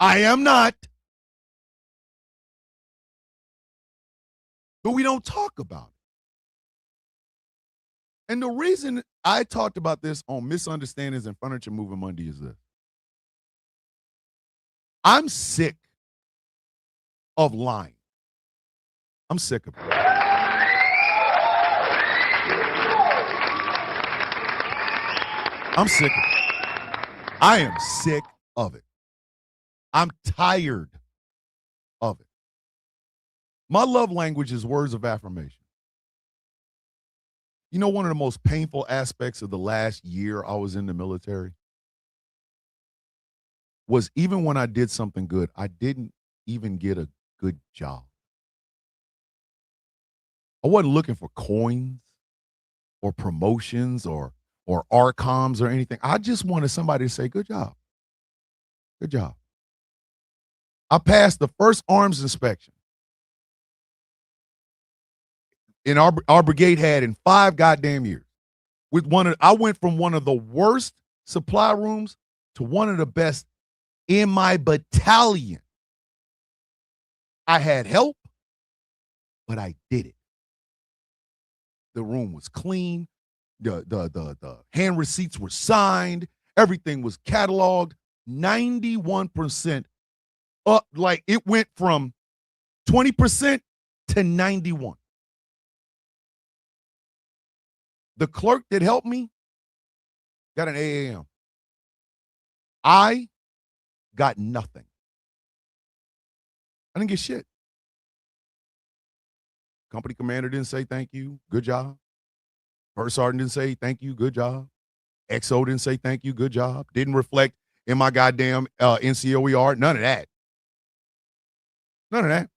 I am not. But we don't talk about it. And the reason I talked about this on Misunderstandings and Furniture Moving Monday is this. I'm sick of lying. I'm sick of it. I'm sick of it. I am sick of it. I'm tired of it. My love language is words of affirmation. You know, one of the most painful aspects of the last year I was in the military was even when I did something good, I didn't even get a good job. I wasn't looking for coins or promotions or ARCOMs or anything. I just wanted somebody to say, good job. Good job. I passed the first arms inspection in our brigade had in 5 goddamn years. I went from one of the worst supply rooms to one of the best in my battalion. I had help, but I did it. The room was clean. The hand receipts were signed. Everything was cataloged. 91% up. Like it went from 20% to 91. The clerk that helped me got an AAM. I got nothing. I didn't get shit. Company commander didn't say thank you, good job. First sergeant didn't say thank you, good job. XO didn't say thank you, good job. Didn't reflect in my goddamn NCOER, none of that. None of that.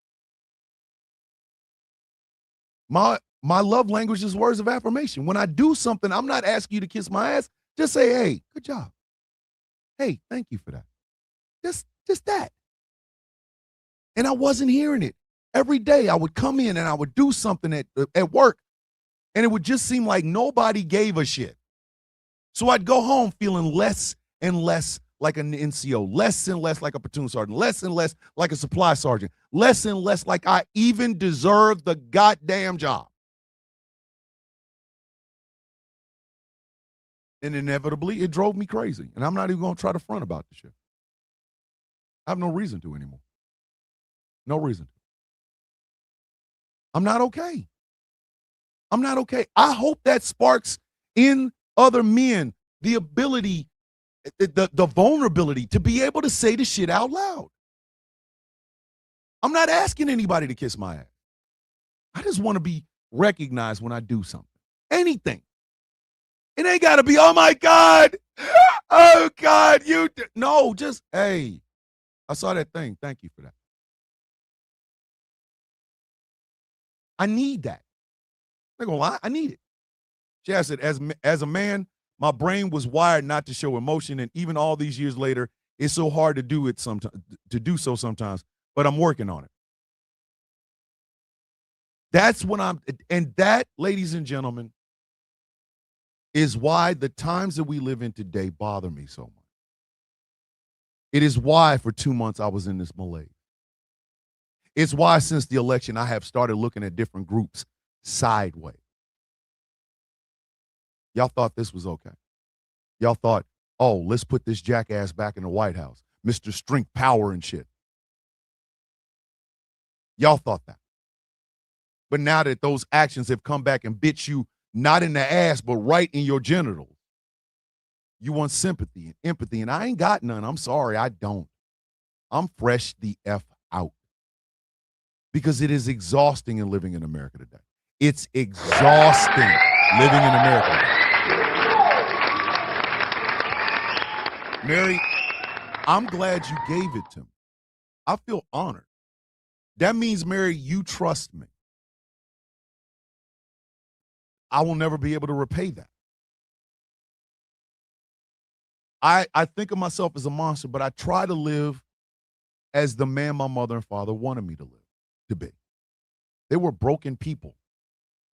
My love language is words of affirmation. When I do something, I'm not asking you to kiss my ass. Just say, hey, good job. Hey, thank you for that. Just that. And I wasn't hearing it. Every day I would come in and I would do something at work, and it would just seem like nobody gave a shit. So I'd go home feeling less and less like an NCO, less and less like a platoon sergeant, less and less like a supply sergeant, less and less like I even deserve the goddamn job. And inevitably, it drove me crazy. And I'm not even going to try to front about the shit. I have no reason to anymore. No reason to. I'm not okay. I'm not okay. I hope that sparks in other men the ability, the vulnerability to be able to say the shit out loud. I'm not asking anybody to kiss my ass. I just want to be recognized when I do something. Anything. It ain't got to be, oh, my God. Oh, God. No, just, hey, I saw that thing. Thank you for that. I need that. I'm not going to lie. I need it. Chad said, as a man, my brain was wired not to show emotion. And even all these years later, it's so hard to do it sometimes, to do so sometimes, but I'm working on it. That's what and that, ladies and gentlemen, is why the times that we live in today bother me so much. It is why for 2 months I was in this malaise. It's why since the election I have started looking at different groups sideways. Y'all thought this was okay. Y'all thought, oh, let's put this jackass back in the White House. Mr. Strength, Power, and shit. Y'all thought that. But now that those actions have come back and bit you not in the ass, but right in your genitals, you want sympathy and empathy, and I ain't got none. I'm sorry, I don't. I'm fresh the F out. Because it is exhausting in living in America today. It's exhausting living in America today. Mary, I'm glad you gave it to me. I feel honored. That means, Mary, you trust me. I will never be able to repay that. I think of myself as a monster, but I try to live as the man my mother and father wanted me to be. They were broken people,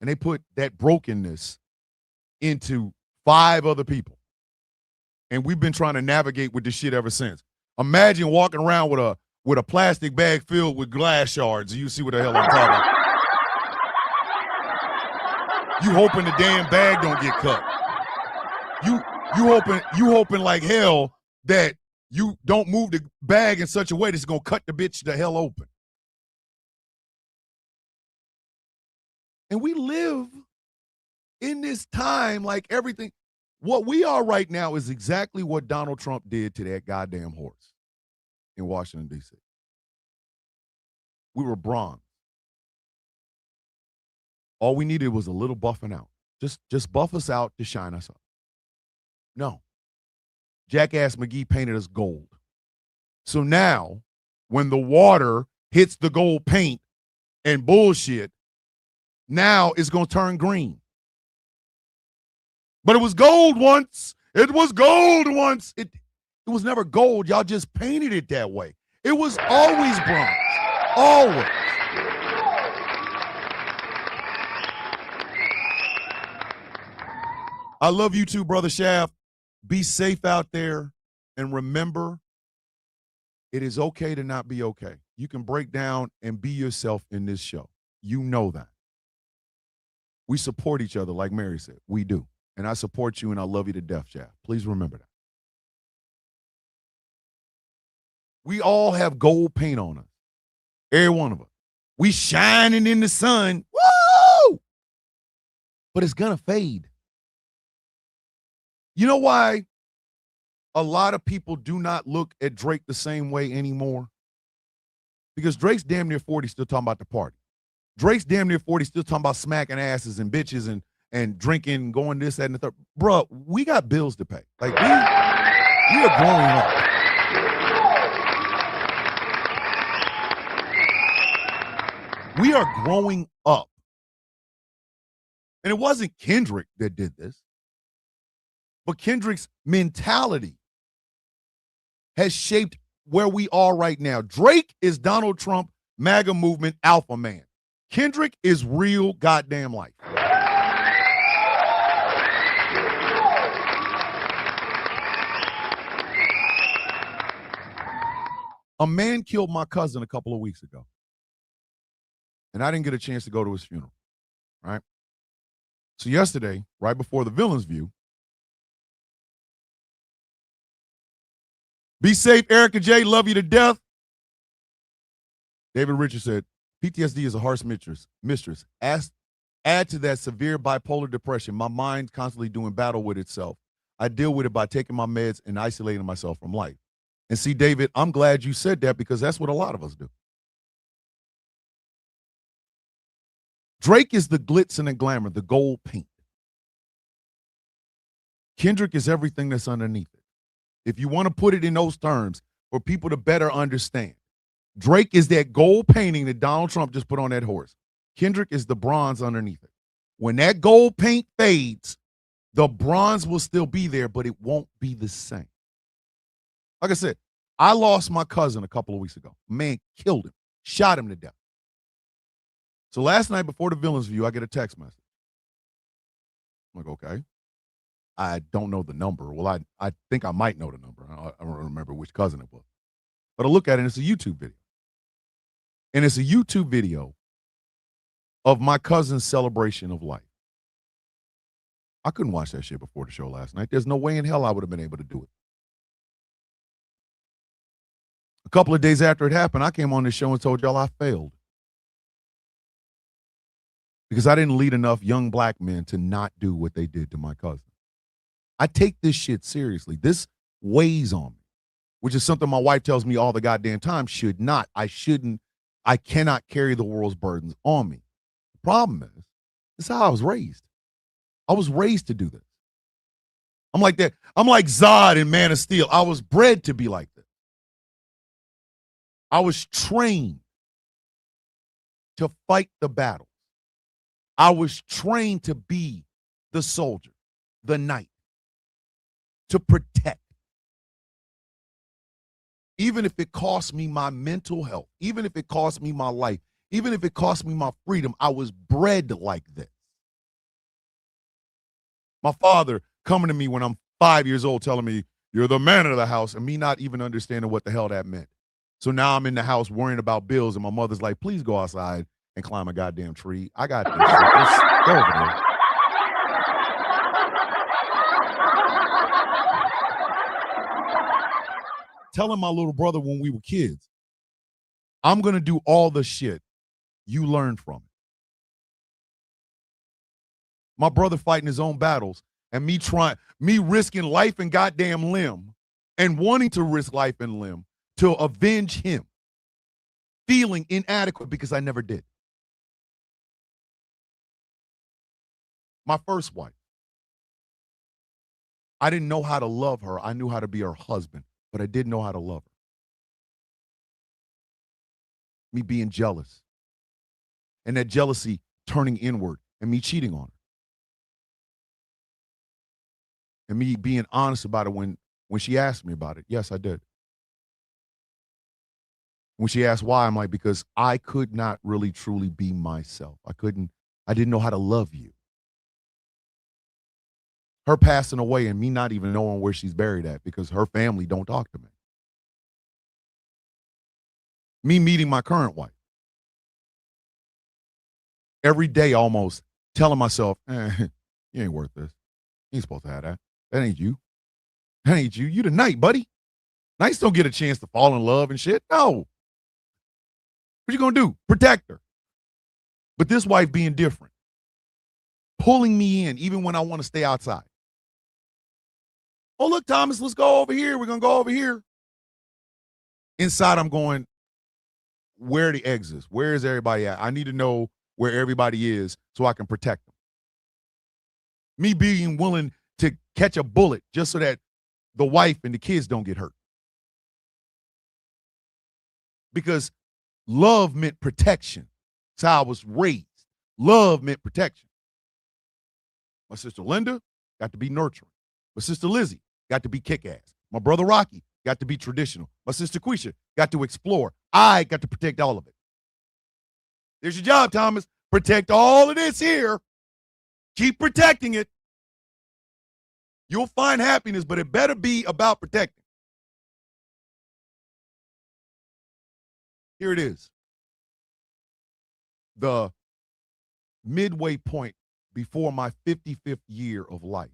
and they put that brokenness into 5 other people. And we've been trying to navigate with this shit ever since. Imagine walking around with a plastic bag filled with glass shards, and you see what the hell I'm talking about. You hoping the damn bag don't get cut. You hoping like hell that you don't move the bag in such a way that's gonna cut the bitch the hell open. And we live in this time like everything. What we are right now is exactly what Donald Trump did to that goddamn horse in Washington, D.C. We were bronze. All we needed was a little buffing out. Just buff us out to shine us up. No. Jackass McGee painted us gold. So now, when the water hits the gold paint and bullshit, now it's going to turn green. But it was gold once. It was gold once. It was never gold. Y'all just painted it that way. It was always bronze. Always. I love you too, Brother Shaft. Be safe out there. And remember, it is okay to not be okay. You can break down and be yourself in this show. You know that. We support each other, like Mary said. We do. And I support you and I love you to death, Shaft. Please remember that. We all have gold paint on us. Every one of us. We shining in the sun. Woo! But it's going to fade. You know why a lot of people do not look at Drake the same way anymore? Because Drake's damn near 40 still talking about the party. Drake's damn near 40 still talking about smacking asses and bitches and drinking, going this, that, and the third. Bruh, we got bills to pay. Like, we are growing up. We are growing up. And it wasn't Kendrick that did this. But Kendrick's mentality has shaped where we are right now. Drake is Donald Trump, MAGA movement, alpha man. Kendrick is real goddamn life. A man killed my cousin a couple of weeks ago. And I didn't get a chance to go to his funeral, right? So yesterday, right before the Villain's View, be safe, Erica J. Love you to death. David Richards said, PTSD is a harsh mistress. Add to that severe bipolar depression. My mind constantly doing battle with itself. I deal with it by taking my meds and isolating myself from life. And see, David, I'm glad you said that because that's what a lot of us do. Drake is the glitz and the glamour, the gold paint. Kendrick is everything that's underneath it. If you want to put it in those terms for people to better understand, Drake is that gold painting that Donald Trump just put on that horse. Kendrick is the bronze underneath it. When that gold paint fades, the bronze will still be there, but it won't be the same. Like I said, I lost my cousin a couple of weeks ago. Man killed him, shot him to death. So last night before the Villain's View, I get a text message. I'm like, okay. I don't know the number. Well, I think I might know the number. I don't remember which cousin it was. But I look at it, and it's a YouTube video. And it's a YouTube video of my cousin's celebration of life. I couldn't watch that shit before the show last night. There's no way in hell I would have been able to do it. A couple of days after it happened, I came on this show and told y'all I failed. Because I didn't lead enough young black men to not do what they did to my cousin. I take this shit seriously. This weighs on me, which is something my wife tells me all the goddamn time. Should not. I shouldn't. I cannot carry the world's burdens on me. The problem is, this is how I was raised. I was raised to do this. I'm like that. I'm like Zod in Man of Steel. I was bred to be like this. I was trained to fight the battle. I was trained to be the soldier, the knight, to protect. Even if it cost me my mental health, even if it cost me my life, even if it cost me my freedom, I was bred like this. My father coming to me when I'm 5 years old telling me, you're the man of the house, and me not even understanding what the hell that meant. So now I'm in the house worrying about bills, and my mother's like, please go outside and climb a goddamn tree. I got this shit. Just go over there. Telling my little brother when we were kids, I'm going to do all the shit you learned from it. My brother fighting his own battles and me risking life and goddamn limb and wanting to risk life and limb to avenge him, feeling inadequate because I never did. My first wife, I didn't know how to love her. I knew how to be her husband, but I didn't know how to love her. Me being jealous, and that jealousy turning inward, and me cheating on her. And me being honest about it when she asked me about it. Yes, I did. When she asked why, I'm like, because I could not really truly be myself. I didn't know how to love you. Her passing away and me not even knowing where she's buried at because her family don't talk to me. Me meeting my current wife. Every day almost telling myself, you ain't worth this. You ain't supposed to have that. That ain't you. That ain't you. You the knight, buddy. Knights don't get a chance to fall in love and shit. No. What you gonna do? Protect her. But this wife being different. Pulling me in even when I want to stay outside. Oh, look, Thomas, let's go over here. We're going to go over here. Inside, I'm going, where are the exits? Where is everybody at? I need to know where everybody is so I can protect them. Me being willing to catch a bullet just so that the wife and the kids don't get hurt. Because love meant protection. That's how I was raised. Love meant protection. My sister Linda got to be nurturing. My sister Lizzie got to be kick-ass. My brother Rocky got to be traditional. My sister Quisha got to explore. I got to protect all of it. There's your job, Thomas. Protect all of this here. Keep protecting it. You'll find happiness, but it better be about protecting. Here it is. The midway point before my 55th year of life.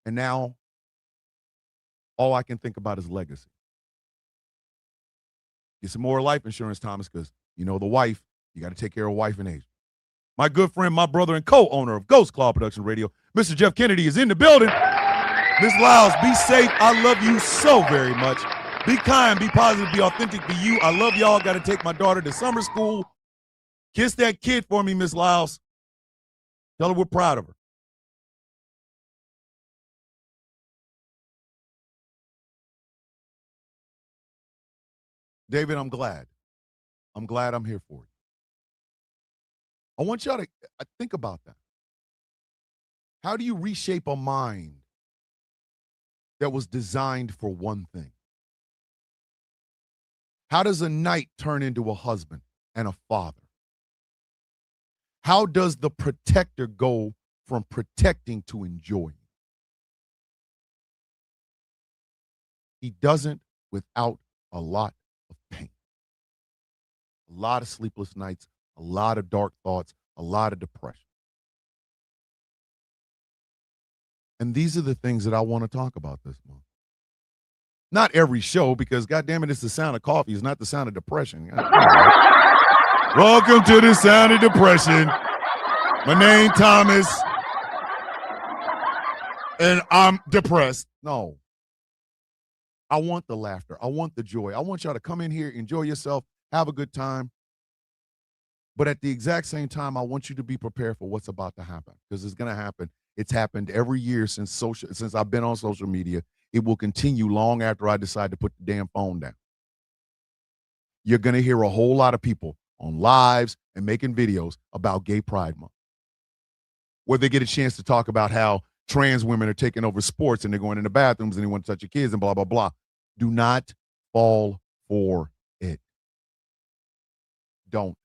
And now, all I can think about is legacy. Get some more life insurance, Thomas, because you know the wife, you got to take care of wife and age. My good friend, my brother, and co-owner of Ghost Claw Production Radio, Mr. Jeff Kennedy, is in the building. Miss Lyles, be safe. I love you so very much. Be kind, be positive, be authentic, be you. I love y'all. Got to take my daughter to summer school. Kiss that kid for me, Miss Lyles. Tell her we're proud of her. David, I'm glad. I'm glad I'm here for you. I want y'all to think about that. How do you reshape a mind that was designed for one thing? How does a knight turn into a husband and a father? How does the protector go from protecting to enjoying? He doesn't without a lot of pain. A lot of sleepless nights, a lot of dark thoughts, a lot of depression. And these are the things that I want to talk about this month. Not every show, because goddamn it, it's the sound of coffee. It's not the sound of depression. Welcome to the sound of depression. My name Thomas, and I'm depressed. No. I want the laughter. I want the joy. I want y'all to come in here, enjoy yourself, have a good time. But at the exact same time, I want you to be prepared for what's about to happen, because it's going to happen It's happened every year since I've been on social media. It will continue long after I decide to put the damn phone down. You're going to hear a whole lot of people on lives and making videos about Gay Pride Month, where they get a chance to talk about how trans women are taking over sports and they're going in the bathrooms and they want to touch your kids and blah, blah, blah. Do not fall for it. Don't.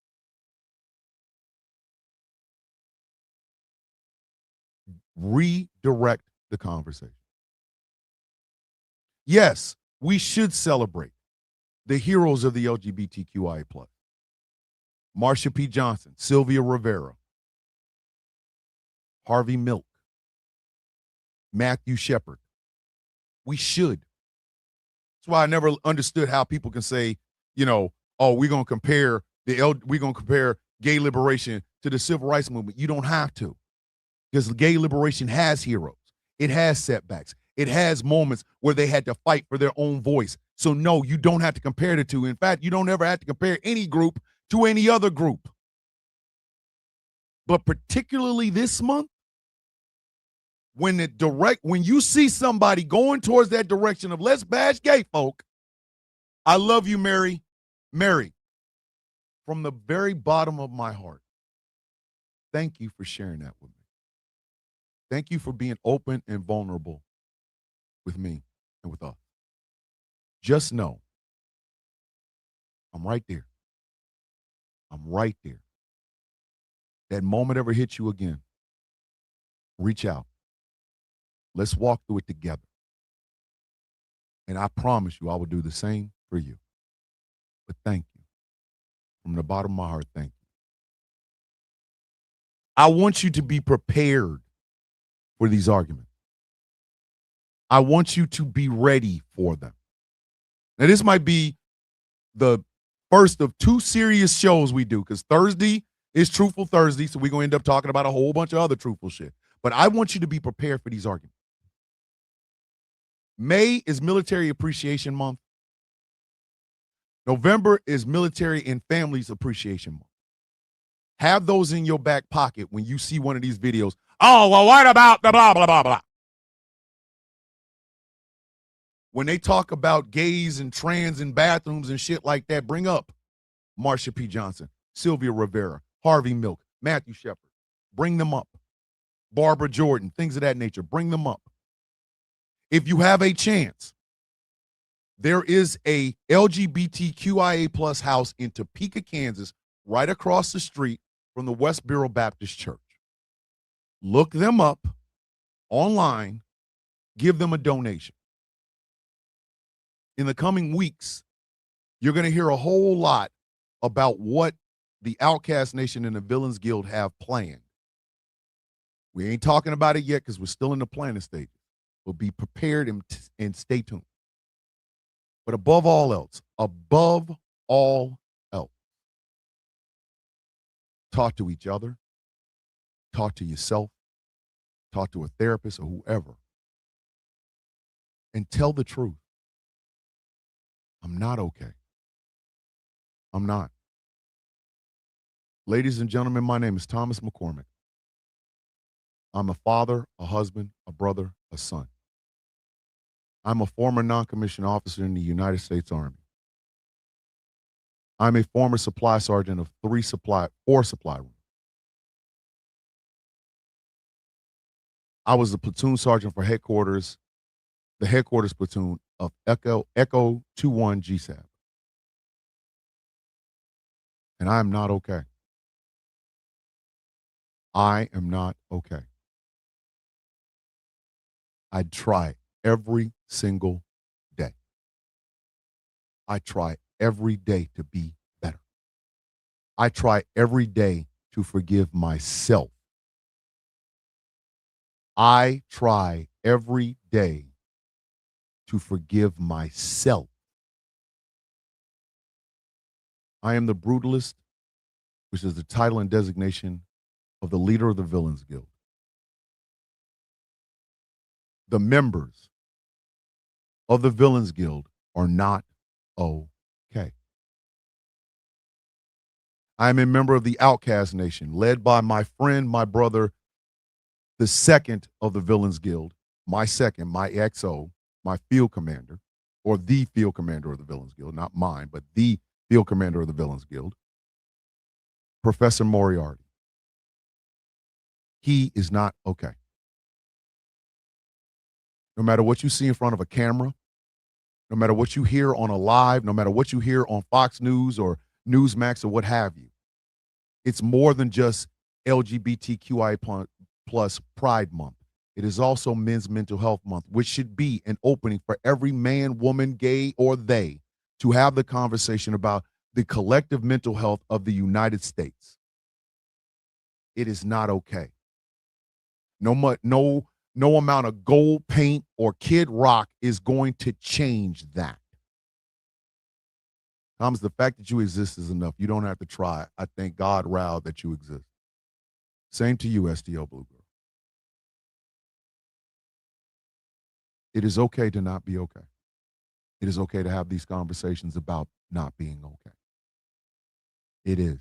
Redirect the conversation. Yes, we should celebrate the heroes of the LGBTQIA+. Marsha P. Johnson, Sylvia Rivera, Harvey Milk, Matthew Shepard. We should. That's why I never understood how people can say, you know, oh, we're gonna compare gay liberation to the civil rights movement. You don't have to, because gay liberation has heroes. It has setbacks. It has moments where they had to fight for their own voice. So no, you don't have to compare the two. In fact, you don't ever have to compare any group to any other group. But particularly this month, when you see somebody going towards that direction of let's bash gay folk, I love you, Mary. Mary, from the very bottom of my heart, thank you for sharing that with me. Thank you for being open and vulnerable with me and with us. Just know, I'm right there. I'm right there. That moment ever hits you again, reach out. Let's walk through it together. And I promise you, I will do the same for you. But thank you. From the bottom of my heart, thank you. I want you to be prepared for these arguments. I want you to be ready for them. Now, this might be the first of two serious shows we do, because Thursday is Truthful Thursday, so we're going to end up talking about a whole bunch of other truthful shit. But I want you to be prepared for these arguments. May is Military Appreciation Month. November is Military and Families Appreciation Month. Have those in your back pocket when you see one of these videos. Oh, well, what about the blah, blah, blah, blah? When they talk about gays and trans and bathrooms and shit like that, bring up Marsha P. Johnson, Sylvia Rivera, Harvey Milk, Matthew Shepard. Bring them up. Barbara Jordan, things of that nature. Bring them up. If you have a chance, there is a LGBTQIA+ house in Topeka, Kansas, right across the street from the Westboro Baptist Church. Look them up online. Give them a donation. In the coming weeks, you're going to hear a whole lot about what the Outcast Nation and the Villains Guild have planned. We ain't talking about it yet because we're still in the planning stages. But be prepared and stay tuned. But above all else, talk to each other, talk to yourself, talk to a therapist or whoever, and tell the truth. I'm not okay. I'm not. Ladies and gentlemen, my name is Thomas McCormick. I'm a father, a husband, a brother, a son. I'm a former non-commissioned officer in the United States Army. I'm a former supply sergeant of 4 supply rooms. I was the platoon sergeant for headquarters, the headquarters platoon of Echo 21 GSAB. And I am not okay. I am not okay. I try every single day. I try every day to be better. I try every day to forgive myself. I try every day to forgive myself. I am the brutalist, which is the title and designation of the leader of the Villains Guild. The members of the Villains Guild are not okay. I am a member of the Outcast Nation, led by my friend, my brother, the second of the Villains Guild, my XO, my field commander, or the field commander of the Villains Guild, not mine, but the field commander of the Villains Guild, Professor Moriarty. He is not okay. No matter what you see in front of a camera, no matter what you hear on a live, no matter what you hear on Fox News or Newsmax or what have you, it's more than just LGBTQI plus Pride Month. It is also Men's Mental Health Month, which should be an opening for every man, woman, gay, or they to have the conversation about the collective mental health of the United States. It is not okay. No amount of gold paint or Kid Rock is going to change that. Thomas, the fact that you exist is enough. You don't have to try. I thank God, Rao, that you exist. Same to you, STL Blue Girl. It is okay to not be okay. It is okay to have these conversations about not being okay. It is.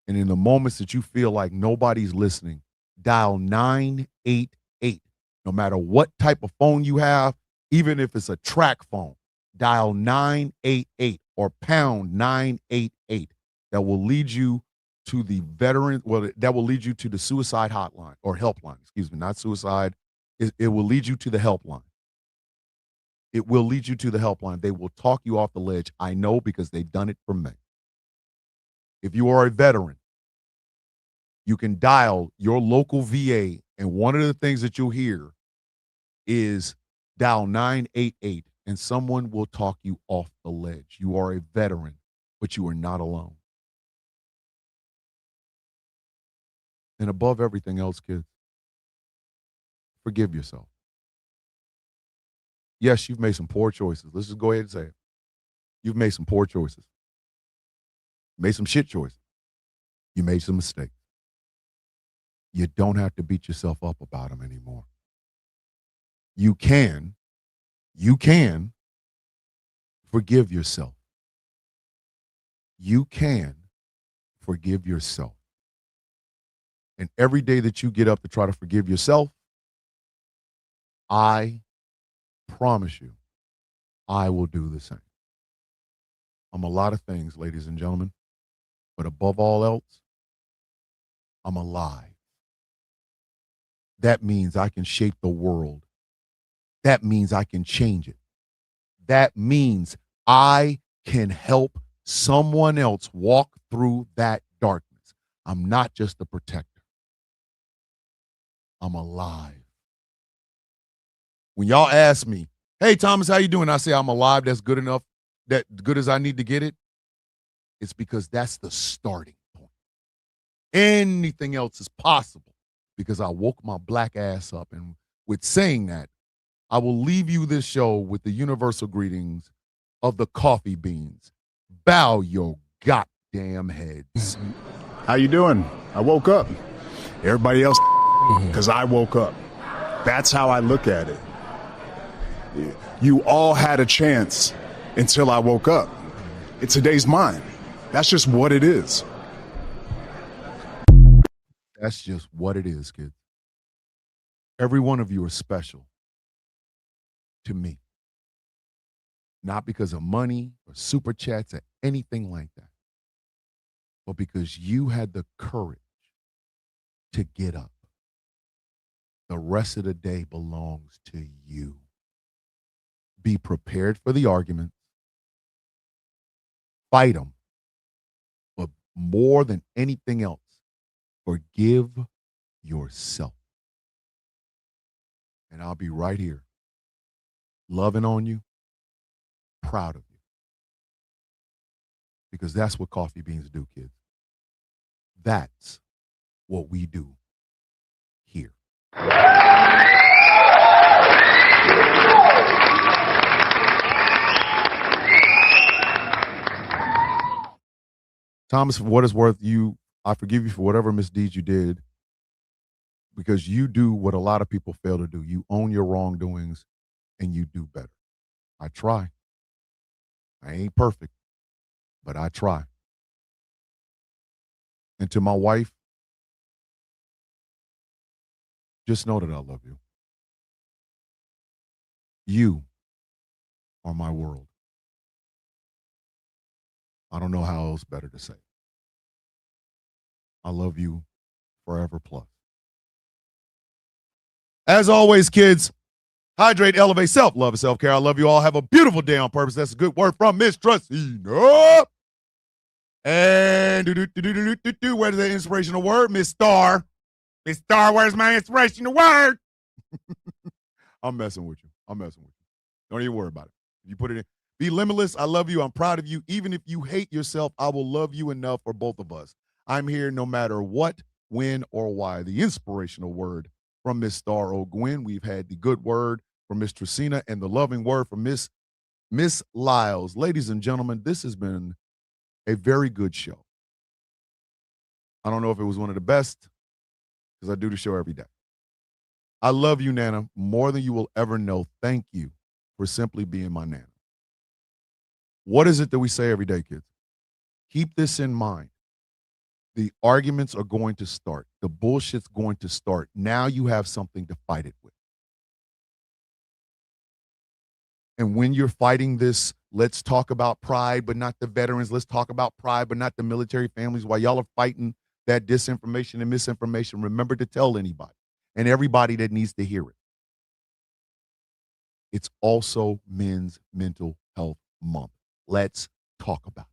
And in the moments that you feel like nobody's listening, dial 988. No matter what type of phone you have, even if it's a track phone, dial 988 or pound 988. That will lead you to the that will lead you to the suicide hotline or helpline, not suicide. It will lead you to the helpline. It will lead you to the helpline. They will talk you off the ledge. I know because they've done it for me. If you are a veteran, you can dial your local VA, and one of the things that you'll hear is dial 988, and someone will talk you off the ledge. You are a veteran, but you are not alone. And above everything else, kids, forgive yourself. Yes, you've made some poor choices. Let's just go ahead and say it. You've made some poor choices. You made some shit choices. You made some mistakes. You don't have to beat yourself up about them anymore. You can forgive yourself. You can forgive yourself. And every day that you get up to try to forgive yourself, I promise you, I will do the same. I'm a lot of things, ladies and gentlemen, but above all else, I'm alive. That means I can shape the world. That means I can change it. That means I can help someone else walk through that darkness. I'm not just a protector. I'm alive. When y'all ask me, hey, Thomas, how you doing? I say I'm alive. That's good enough. That good as I need to get it. It's because that's the starting point. Anything else is possible because I woke my black ass up. And with saying that, I will leave you this show with the universal greetings of the coffee beans. Bow your goddamn heads. How you doing? I woke up. Everybody else because I woke up. That's how I look at it. You all had a chance until I woke up. Today's mine. That's just what it is. That's just what it is, kids. Every one of you are special to me. Not because of money or super chats or anything like that, but because you had the courage to get up. The rest of the day belongs to you. Be prepared for the arguments. Fight them. But more than anything else, forgive yourself. And I'll be right here, loving on you, proud of you. Because that's what coffee beans do, kids. That's what we do here. Thomas, for what it's worth, I forgive you for whatever misdeeds you did because you do what a lot of people fail to do. You own your wrongdoings and you do better. I try. I ain't perfect, but I try. And to my wife, Just know that I love you. You are my world. I don't know how else better to say. I love you forever plus. As always, kids, hydrate, elevate, self-love, and self-care. I love you all. Have a beautiful day on purpose. That's a good word from Miss Trustina. And where's the inspirational word? Miss Star. Miss Star, where's my inspirational word? I'm messing with you. Don't even worry about it. If you put it in, be limitless. I love you. I'm proud of you. Even if you hate yourself, I will love you enough for both of us. I'm here no matter what, when, or why. The inspirational word from Miss Star O'Gwen. We've had the good word from Miss Tracina and the loving word from Miss Lyles. Ladies and gentlemen, this has been a very good show. I don't know if it was one of the best because I do the show every day. I love you, Nana, more than you will ever know. Thank you for simply being my Nana. What is it that we say every day, kids? Keep this in mind. The arguments are going to start. The bullshit's going to start. Now you have something to fight it with. And when you're fighting this, let's talk about pride, but not the veterans. Let's talk about pride, but not the military families. While y'all are fighting that disinformation and misinformation, remember to tell anybody and everybody that needs to hear it. It's also Men's Mental Health Month. Let's talk about it.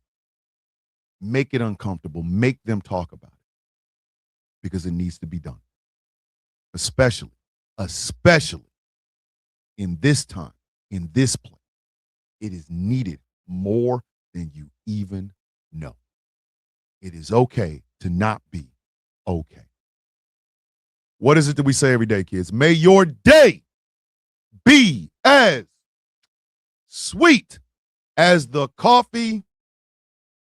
Make it uncomfortable. Make them talk about it because it needs to be done. Especially in this time, in this place. It is needed more than you even know. It is okay to not be okay. What is it that we say every day, kids? May your day be as sweet as the coffee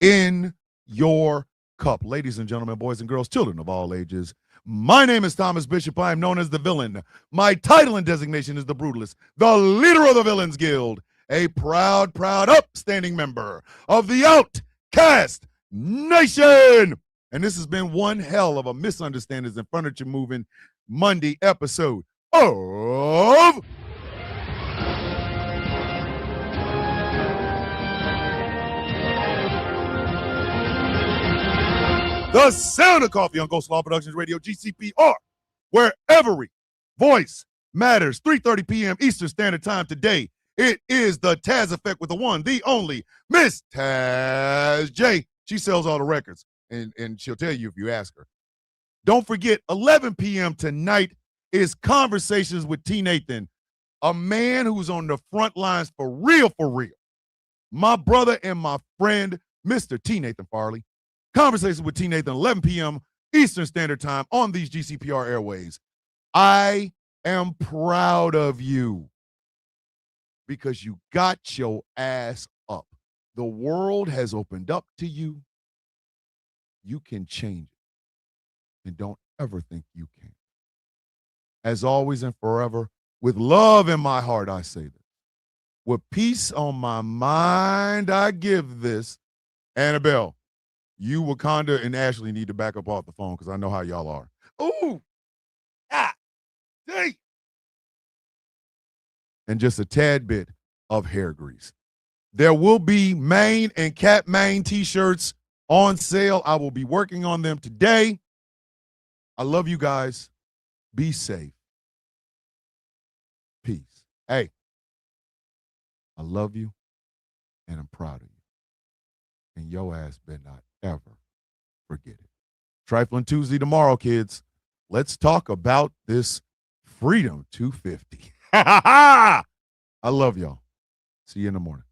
in your cup. Ladies and gentlemen, boys and girls, children of all ages, my name is Thomas Bishop. I am known as the Villain. My title and designation is the Brutalist, the leader of the Villains Guild, a proud, upstanding member of the Outcast Nation. And this has been one hell of a Misunderstandings and Furniture Moving Monday episode of The Sound of Coffee on Ghost Law Productions Radio, GCPR, where every voice matters. 3:30 p.m. Eastern Standard Time today. It is the Taz Effect with the one, the only, Miss Taz J. She sells all the records, and she'll tell you if you ask her. Don't forget, 11 p.m. tonight is Conversations with T. Nathan, a man who's on the front lines for real. My brother and my friend, Mr. T. Nathan Farley. Conversations with T. Nathan, 11 p.m. Eastern Standard Time on these GCPR airways. I am proud of you because you got your ass up. The world has opened up to you. You can change it. And don't ever think you can't. As always and forever, with love in my heart, I say this. With peace on my mind, I give this. Annabelle, you, Wakanda, and Ashley need to back up off the phone because I know how y'all are. Ooh. Ah. Dang. And just a tad bit of hair grease. There will be mane and cat mane t-shirts on sale. I will be working on them today. I love you guys. Be safe. Peace. Hey, I love you, and I'm proud of you. And your ass better not ever forget it. Trifling Tuesday tomorrow, kids. Let's talk about this Freedom 250. I love y'all. See you in the morning.